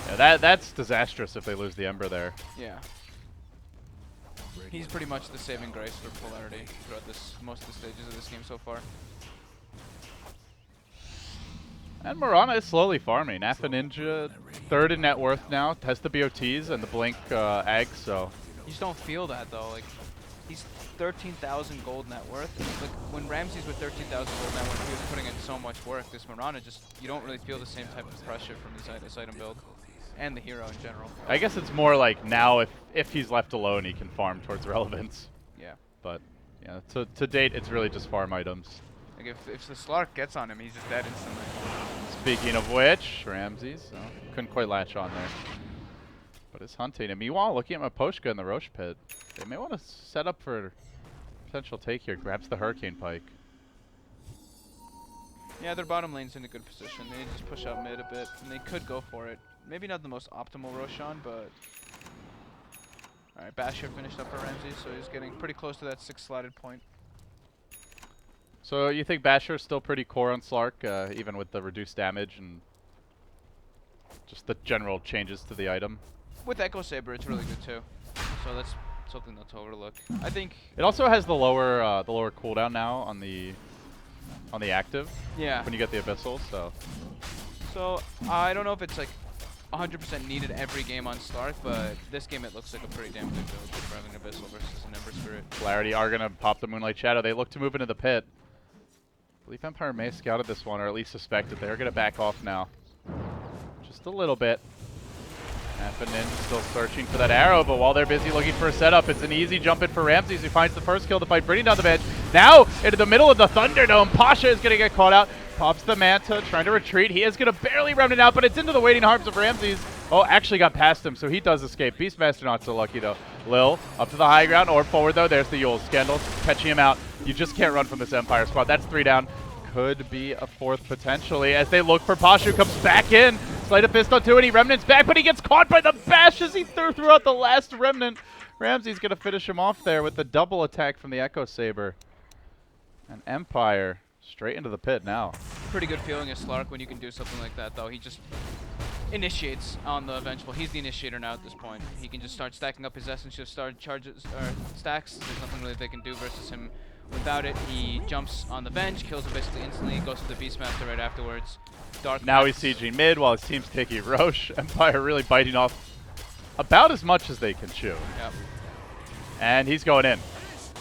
S1: Yeah, that's disastrous if they lose the Ember there.
S2: Yeah. He's pretty much the saving grace for Polarity throughout most of the stages of this game so far.
S1: And Mirana is slowly farming. Alpha Ninja, third in net worth now, has the BOTs and the Blink eggs, so.
S2: You just don't feel that though. Like, he's 13,000 gold net worth. Like, when Ramsey's with 13,000 gold net worth, he was putting in so much work. This Mirana just, you don't really feel the same type of pressure from this item build. And the hero in general.
S1: I guess it's more like now if he's left alone, he can farm towards relevance.
S2: Yeah.
S1: But, yeah, to date, it's really just farm items.
S2: Like, if the Slark gets on him, he's just dead instantly.
S1: Speaking of which, Ramses, couldn't quite latch on there. But is hunting. And meanwhile, looking at Maposhka in the Roche pit, they may want to set up for potential take here. Grabs the Hurricane Pike.
S2: Yeah, their bottom lane's in a good position. They just push out mid a bit, and they could go for it. Maybe not the most optimal Roshan, but... Alright, Basher finished up for Ramsey, so he's getting pretty close to that 6-slotted point.
S1: So you think Basher is still pretty core on Slark, even with the reduced damage and just the general changes to the item?
S2: With Echo Saber, it's really good too. So that's something not to overlook. I think
S1: it also has the lower cooldown now on the active.
S2: Yeah.
S1: When you get the Abyssal, so.
S2: So I don't know if it's like 100% needed every game on Slark, but this game it looks like a pretty damn good build for having Abyssal versus an Ember Spirit.
S1: Polarity are gonna pop the Moonlight Shadow. They look to move into the pit. I believe Empire may have scouted this one, or at least suspected. They're gonna back off now. Just a little bit. Ninja still searching for that arrow, but while they're busy looking for a setup, it's an easy jump in for Ramses, who finds the first kill to fight bringing down the bench. Now, into the middle of the Thunderdome, Pasha is gonna get caught out. Pops the Manta, trying to retreat. He is gonna barely remnant out, but it's into the waiting arms of Ramses. Oh, actually got past him, so he does escape. Beastmaster not so lucky, though. Lil, up to the high ground, or forward, though. There's the Yule. Scandal catching him out. You just can't run from this Empire squad. That's 3 down. Could be a 4th potentially as they look for Pasha, who comes back in. Sleight of Fist on 2, and he remnants back, but he gets caught by the bash as he threw out the last remnant. Ramsey's gonna finish him off there with the double attack from the Echo Saber. And Empire straight into the pit now.
S2: Pretty good feeling as Slark when you can do something like that, though. He just initiates on the Vengeful. He's the initiator now at this point. He can just start stacking up his essence, just start charges or stacks. There's nothing really they can do versus him. Without it, he jumps on the bench, kills him basically instantly, goes to the Beastmaster right afterwards. Dark
S1: now he's sieging mid while his team's taking Roche. Empire really biting off about as much as they can chew.
S2: Yep.
S1: And he's going in.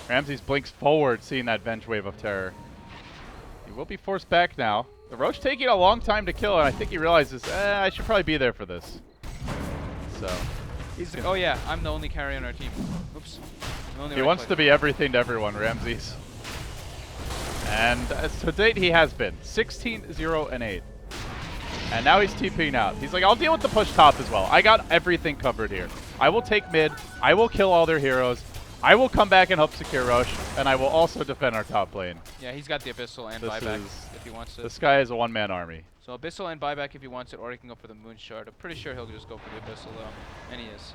S1: Ramses blinks forward, seeing that Venge Wave of Terror. He will be forced back now. The Roche taking a long time to kill, and I think he realizes, I should probably be there for this. So.
S2: He's like, oh yeah, I'm the only carry on our team. Oops.
S1: He wants to be everything to everyone, Ramses. And to date, he has been 16, 0, and 8. And now he's TPing out. He's like, I'll deal with the push top as well. I got everything covered here. I will take mid. I will kill all their heroes. I will come back and help secure Roche. And I will also defend our top lane.
S2: Yeah, he's got the Abyssal and buyback if he wants it.
S1: This guy is a one-man army.
S2: So Abyssal and buyback if he wants it, or he can go for the Moon Shard. I'm pretty sure he'll just go for the Abyssal though. And he is.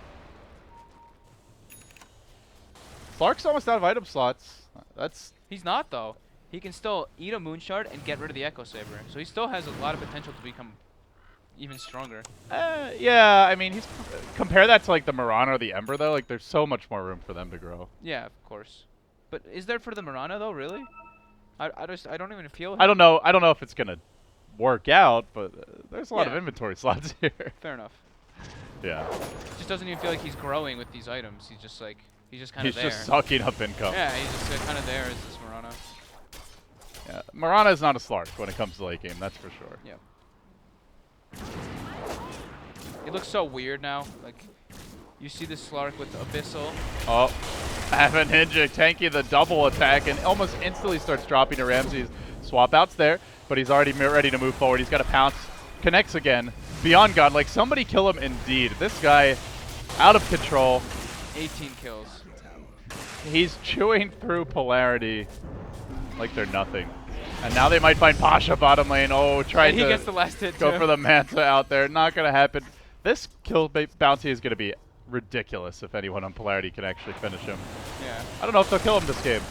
S1: Slark's almost out of item slots.
S2: He's not though. He can still eat a Moon Shard and get rid of the Echo Saber. So he still has a lot of potential to become even stronger.
S1: Yeah, I mean, compare that to like the Mirana or the Ember though. Like, there's so much more room for them to grow.
S2: Yeah, of course. But is there for the Mirana though? Really? I don't even feel him.
S1: I don't know if it's gonna work out, but there's a lot of inventory slots here.
S2: Fair enough.
S1: Yeah.
S2: Just doesn't even feel like he's growing with these items. He's just like kind of there.
S1: He's just sucking up income.
S2: Yeah, he's just kind of there as this Mirana.
S1: Yeah, Mirana is not a Slark when it comes to late game, that's for sure.
S2: Yeah. It looks so weird now. Like, you see this Slark with the Abyssal.
S1: Oh, Alpha Ninja tanking the double attack and almost instantly starts dropping to Ramses. Swap out's there, but he's already ready to move forward. He's got a pounce. Connects again. Beyond God, like somebody kill him indeed. This guy, out of control.
S2: 18 kills.
S1: He's chewing through Polarity like they're nothing. And now they might find Pasha bottom lane. Oh, trying to
S2: gets the last hit
S1: go
S2: too.
S1: for the Manta out there. Not going to happen. This kill bounty is going to be ridiculous if anyone on Polarity can actually finish him.
S2: Yeah.
S1: I don't know if they'll kill him this game.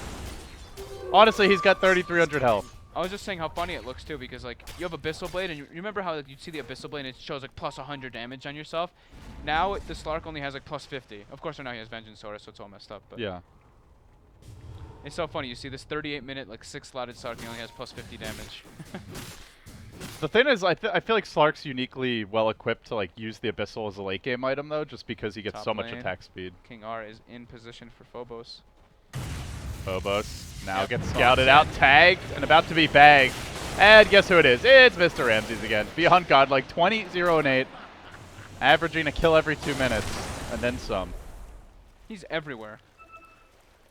S1: Honestly, he's got 3,300 health.
S2: I was just saying how funny it looks too, because like you have Abyssal Blade, and you remember how like, you'd see the Abyssal Blade and it shows like plus 100 damage on yourself. Now the Slark only has like plus 50. Of course, now he has Vengeance Sword, so it's all messed up. But
S1: Yeah.
S2: it's so funny. You see this 38-minute like 6-slotted Slark, he only has plus 50 damage.
S1: The thing is, I feel like Slark's uniquely well equipped to like use the Abyssal as a late game item though, just because he gets
S2: Top
S1: so much
S2: lane.
S1: attack speed.
S2: King R is in position for Phobos.
S1: Phobos now
S2: Yep,
S1: gets
S2: Phobos
S1: scouted
S2: in.
S1: out, tagged, and about to be bagged. And guess who it is? It's Mr. Ramses again. Beyond God, like 20, 0, and 8. Averaging a kill every 2 minutes, and then some.
S2: He's everywhere.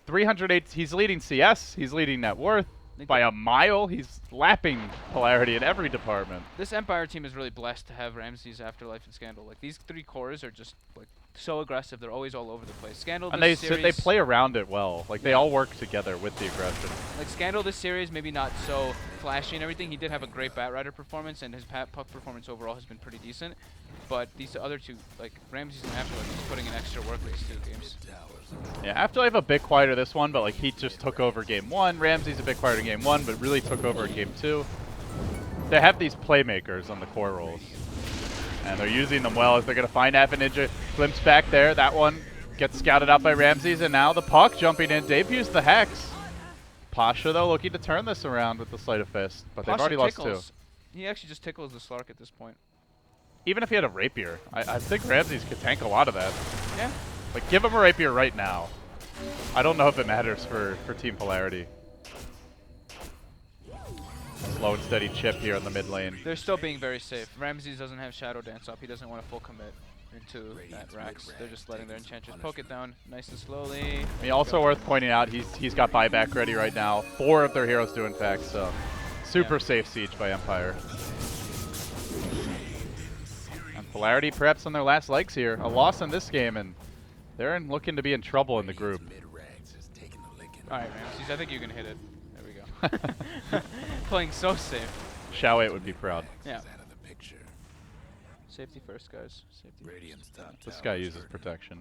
S1: 308, he's leading CS, he's leading net worth. By a mile, he's lapping Polarity in every department.
S2: This Empire team is really blessed to have Ramses, Afterlife, and Scandal. Like these 3 cores are just like so aggressive. They're always all over the place. Scandal
S1: And
S2: this
S1: they
S2: series,
S1: play around it well. Like they
S2: Yeah.
S1: all work together with the aggression.
S2: like Scandal this series, maybe not so flashy and everything. He did have a great Batrider performance, and his puck performance overall has been pretty decent. But these other 2, like Ramses and Afterlife, just putting in extra work these 2 games.
S1: Yeah, Afterlife a bit quieter this one, but like he just took over game 1. Ramsey's a bit quieter in game 1, but really took over in game 2. They have these playmakers on the core roles, and they're using them well as they're going to find App and Ninja. Glimpse back there. That one gets scouted out by Ramses, and now the puck jumping in. Debuts the Hex. Pasha, though, looking to turn this around with the Sleight of Fist, but they've
S2: Pasha
S1: already lost 2.
S2: tickles. He actually just tickles the Slark at this point.
S1: Even if he had a Rapier, I think Ramses could tank a lot of that.
S2: Yeah.
S1: Like, give him a Rapier right now. I don't know if it matters for Team Polarity. Slow and steady chip here in the mid lane.
S2: They're still being very safe. Ramses doesn't have Shadow Dance up. He doesn't want to full commit into that Rax. They're just letting their Enchantress poke it down nice and slowly.
S1: I mean, also worth pointing out, he's got buyback ready right now. 4 of their heroes do, in fact, so super safe siege by Empire. And Polarity perhaps on their last legs here. A loss in this game, and they're looking to be in trouble in the group.
S2: Alright, Ramses, I think you can hit it. There we go. Playing so safe.
S1: Shao 8 would be proud.
S2: Yeah. Safety first, guys. Safety
S4: Radiant's top
S1: This
S4: tower
S1: guy
S4: is
S1: uses
S4: hurting.
S1: protection.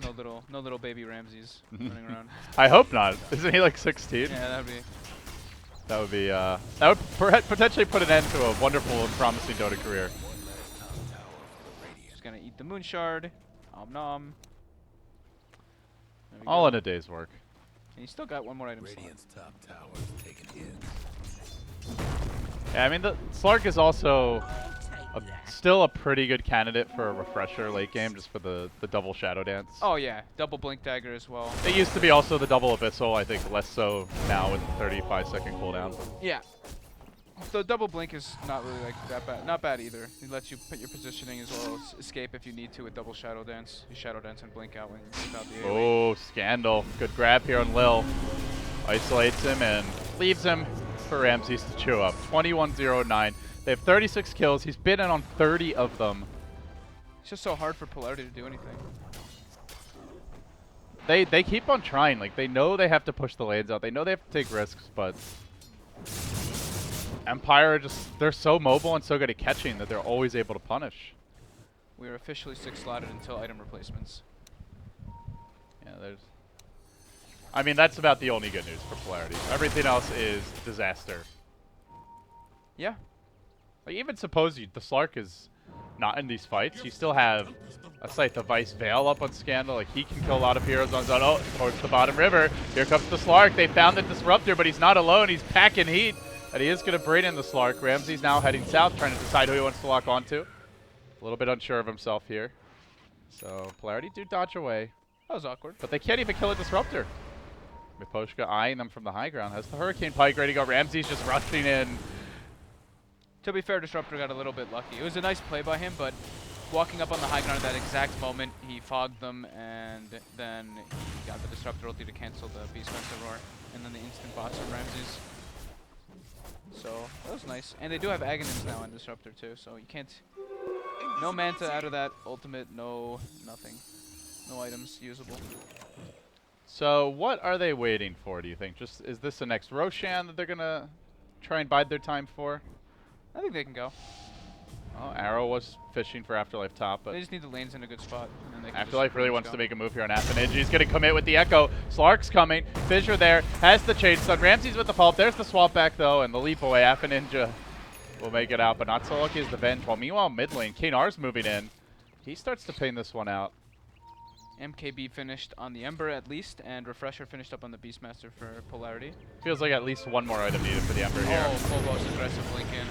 S2: No little baby Ramses running around.
S1: I hope not. Isn't he like 16?
S2: Yeah, that'd be.
S1: That would potentially put an end to a wonderful and promising Dota career.
S2: Just gonna eat the Moon Shard. Om nom. There we
S1: All
S2: go.
S1: in a day's work.
S2: And he's still got 1 more item slot.
S4: Radiant's top tower is taking hits.
S1: Yeah, I mean, the Slark is also
S5: I'll take that.
S1: still a pretty good candidate for a refresher late game, just for the double Shadow Dance.
S2: Oh yeah, double Blink Dagger as well.
S1: It used to be also the double Abyssal, I think less so now with the 35-second cooldown.
S2: Yeah. The double blink is not really like that bad. Not bad either. It lets you put your positioning as well as escape if you need to with double Shadow Dance. You Shadow Dance and blink out when you blink out the AoE.
S1: Oh, Scandal. Good grab here on Lil. Isolates him and leaves him for Ramses to chew up. 21-0-9. They have 36 kills. He's been in on 30 of them.
S2: It's just so hard for Polarity to do anything.
S1: They keep on trying. Like, they know they have to push the lanes out. They know they have to take risks, but Empire they're so mobile and so good at catching that they're always able to punish.
S2: We are officially 6-slotted until item replacements.
S1: Yeah, I mean, that's about the only good news for Polarity. Everything else is disaster.
S2: Yeah.
S1: Like, even suppose the Slark is not in these fights, you still have a Scythe of Vice Veil up on Scandal. Like, he can kill a lot of heroes on his own. Oh, towards the bottom river. Here comes the Slark. They found the Disruptor, but he's not alone. He's packing heat. And he is going to bring in the Slark. Ramsey's now heading south, trying to decide who he wants to lock onto. A little bit unsure of himself here. So, Polarity do dodge away.
S2: That was awkward.
S1: But they can't even kill a Disruptor. Miposhka eyeing them from the high ground. Has the Hurricane Pike ready to go. Ramsey's just rushing in.
S2: To be fair, Disruptor got a little bit lucky. It was a nice play by him, but walking up on the high ground at that exact moment, he fogged them, and then he got the Disruptor ulti to cancel the Beastmaster Roar, and then the instant bots from Ramses. So, that was nice. And they do have Aghanim's now on Disruptor too, so you can't... No Manta out of that ultimate, no nothing. No items usable.
S1: So what are they waiting for, do you think? Just is this the next Roshan that they're going to try and bide their time for?
S2: I think they can go.
S1: Oh, Arrow was fishing for Afterlife top, but
S2: They just need the lanes in a good spot. And they can just
S1: Afterlife
S2: pretty
S1: really
S2: much
S1: wants
S2: go.
S1: to make a move here on Affinage. He's going to commit with the Echo. Slark's coming. Fissure there. Has the Chain Stun. Ramsey's with the pulp. There's the swap back, though, and the leap away. Affinage will make it out, but not so lucky as the Venge. While meanwhile, mid lane, Knar's moving in. He starts to ping this one out.
S2: MKB finished on the Ember at least, and Refresher finished up on the Beastmaster for Polarity.
S1: Feels like at least one more item needed for the Ember here.
S2: Oh, Phobos aggressive link in.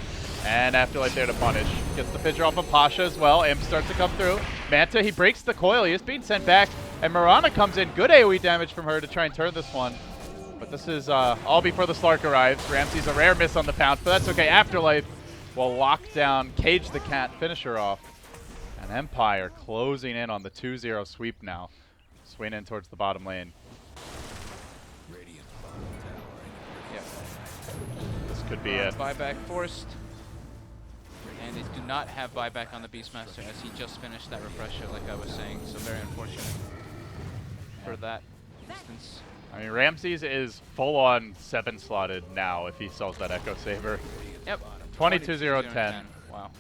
S1: And Afterlife there to punish. Gets the Fissure off of Pasha as well. Imp starts to come through. Manta, he breaks the coil. He is being sent back. And Mirana comes in. Good AoE damage from her to try and turn this one. But this is all before the Slark arrives. Ramsey's a rare miss on the pounce, but that's okay. Afterlife will lock down Cage the Cat, finish her off. And Empire closing in on the 2-0 sweep now. Swing in towards the bottom lane.
S4: Radiant's bottom tower.
S2: Yep.
S1: This could be it.
S2: Buyback forced. And they do not have buyback on the Beastmaster as he just finished that Refresher, like I was saying. So very unfortunate for that instance.
S1: I mean, Ramsey's is full-on 7-slotted now if he sells that Echo Saber.
S2: Yep.
S1: 22-0-10.
S2: Wow.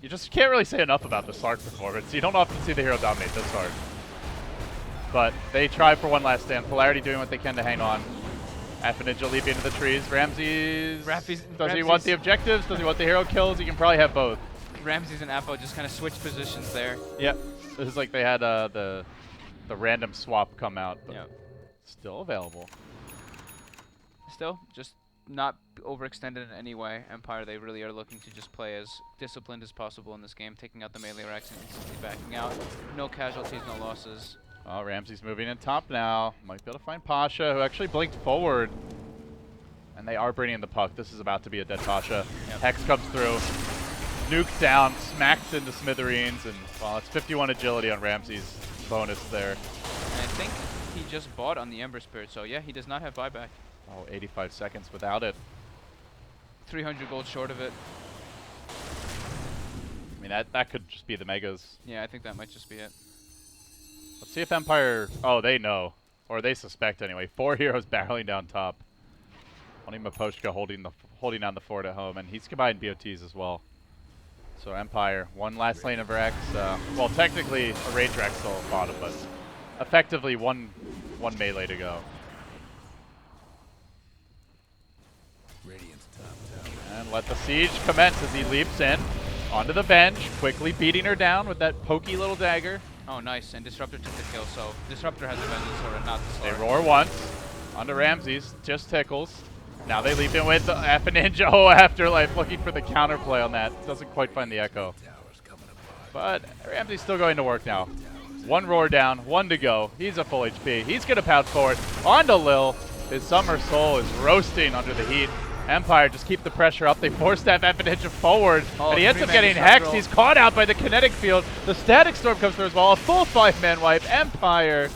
S1: You just can't really say enough about the Slark performance. You don't often see the hero dominate this hard. But they try for one last stand. Polarity doing what they can to hang on. Affinage will leap into the trees. Does he want the objectives? Does he want the hero kills? He can probably have both.
S2: Ramses and Apo just kind of switched positions there.
S1: Yep. It was like they had the random swap come out, but
S2: Yep.
S1: still available.
S2: Still, just not overextended in any way. Empire, they really are looking to just play as disciplined as possible in this game, taking out the melee racks and instantly backing out. No casualties, no losses.
S1: Oh, Ramsey's moving in top now. Might be able to find Pasha, who actually blinked forward. And they are bringing the puck. This is about to be a dead Pasha.
S2: Yep.
S1: Hex comes through. Nuke down, smacked into smithereens, and well, it's 51 agility on Ramsey's bonus there.
S2: And I think he just bought on the Ember Spirit, so yeah, he does not have buyback.
S1: Oh, 85 seconds without it.
S2: 300 gold short of it.
S1: I mean, that could just be the Megas.
S2: Yeah, I think that might just be it.
S1: Let's see if Empire... Oh, they know. Or they suspect anyway. 4 heroes barreling down top. Only Maposhka holding down the fort at home, and he's combined BOTs as well. So Empire, one last lane of Rex. Well, technically a Rage Rex still at bottom, but effectively one melee to go.
S4: Radiant's top tower.
S1: And let the siege commence as he leaps in onto the bench, quickly beating her down with that pokey little dagger.
S2: Oh, nice. And Disruptor took the kill, so Disruptor has a Vengeance Sword and not the
S1: They
S2: Slark.
S1: roar once onto Ramses, just tickles. Now they leap in with the F and Ninja. Oh, Afterlife looking for the counterplay on that. Doesn't quite find the Echo.
S4: Tower's coming apart.
S1: But Ramsey's still going to work now. One roar down, one to go. He's a full HP. He's going to pounce forward. On to Lil. His Summer Soul is roasting under the heat. Empire just keep the pressure up. They force that F and Ninja forward.
S2: Oh,
S1: and he ends up
S2: 3-man
S1: getting
S2: disrupt
S1: hexed.
S2: roll.
S1: He's caught out by the kinetic field. The Static Storm comes through as well. A full 5-man wipe. Empire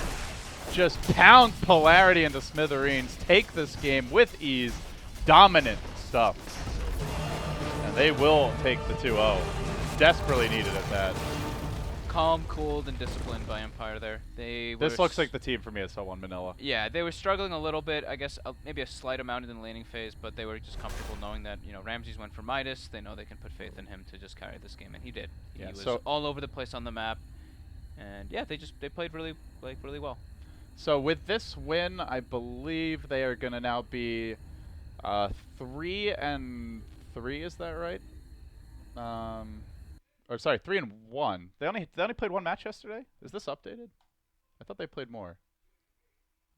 S1: just pounds Polarity into smithereens. Take this game with ease. Dominant stuff. And they will take the 2-0. Desperately needed at that.
S2: Calm, cooled, and disciplined by Empire there.
S1: This looks like the team for me at Cell 1 Manila.
S2: Yeah, they were struggling a little bit, I guess maybe a slight amount in the laning phase, but they were just comfortable knowing that, you know, Ramses went for Midas. They know they can put faith in him to just carry this game, and he did.
S1: Yeah,
S2: he was
S1: so
S2: all over the place on the map, and yeah, they played really well.
S1: So with this win, I believe they are going to now be 3-3. Is that right? Or sorry, 3-1. They only played one match yesterday. Is this updated? I thought they played more.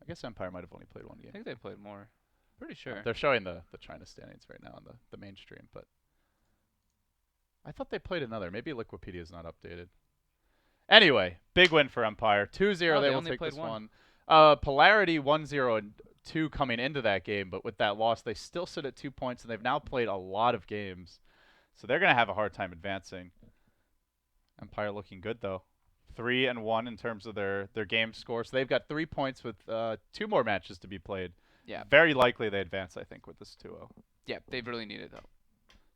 S1: I guess Empire might have only played one
S2: I
S1: game.
S2: think they played more. Pretty sure.
S1: They're showing the China standings right now on the mainstream, but I thought they played another. Maybe Liquipedia is not updated. Anyway, big win for Empire. 2-0,
S2: Oh,
S1: they
S2: they
S1: will
S2: only
S1: take
S2: played
S1: this
S2: one.
S1: one. Polarity 1-0 and 2 coming into that game, but with that loss, they still sit at 2 points, and they've now played a lot of games. So they're going to have a hard time advancing. Empire looking good, though. 3-1 in terms of their game score. So they've got 3 points with 2 more matches to be played.
S2: Yeah.
S1: Very likely they advance, I think, with this 2-0.
S2: Yeah, they really need it though.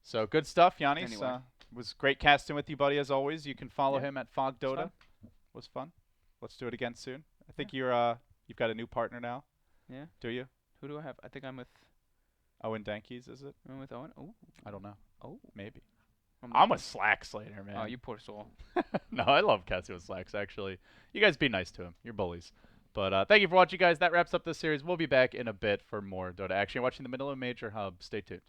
S1: So good stuff, Yannis.
S2: Anyway.
S1: Was great casting with you, buddy, as always. You can follow
S2: Yeah.
S1: him at Fog
S2: It's
S1: Dota.
S2: fun.
S1: Was fun. Let's do it again soon. I think you've got a new partner now.
S2: Yeah.
S1: Do you?
S2: Who do I have? I think I'm with
S1: Owen Dankies, is it?
S2: Owen. Oh.
S1: I don't know.
S2: Oh.
S1: Maybe. I'm a Slack Slayer, man.
S2: Oh, you poor soul.
S1: No, I love Cassie with Slacks, actually. You guys be nice to him. You're bullies. But thank you for watching, guys. That wraps up this series. We'll be back in a bit for more Dota action. You're watching the Manila Major Hub. Stay tuned.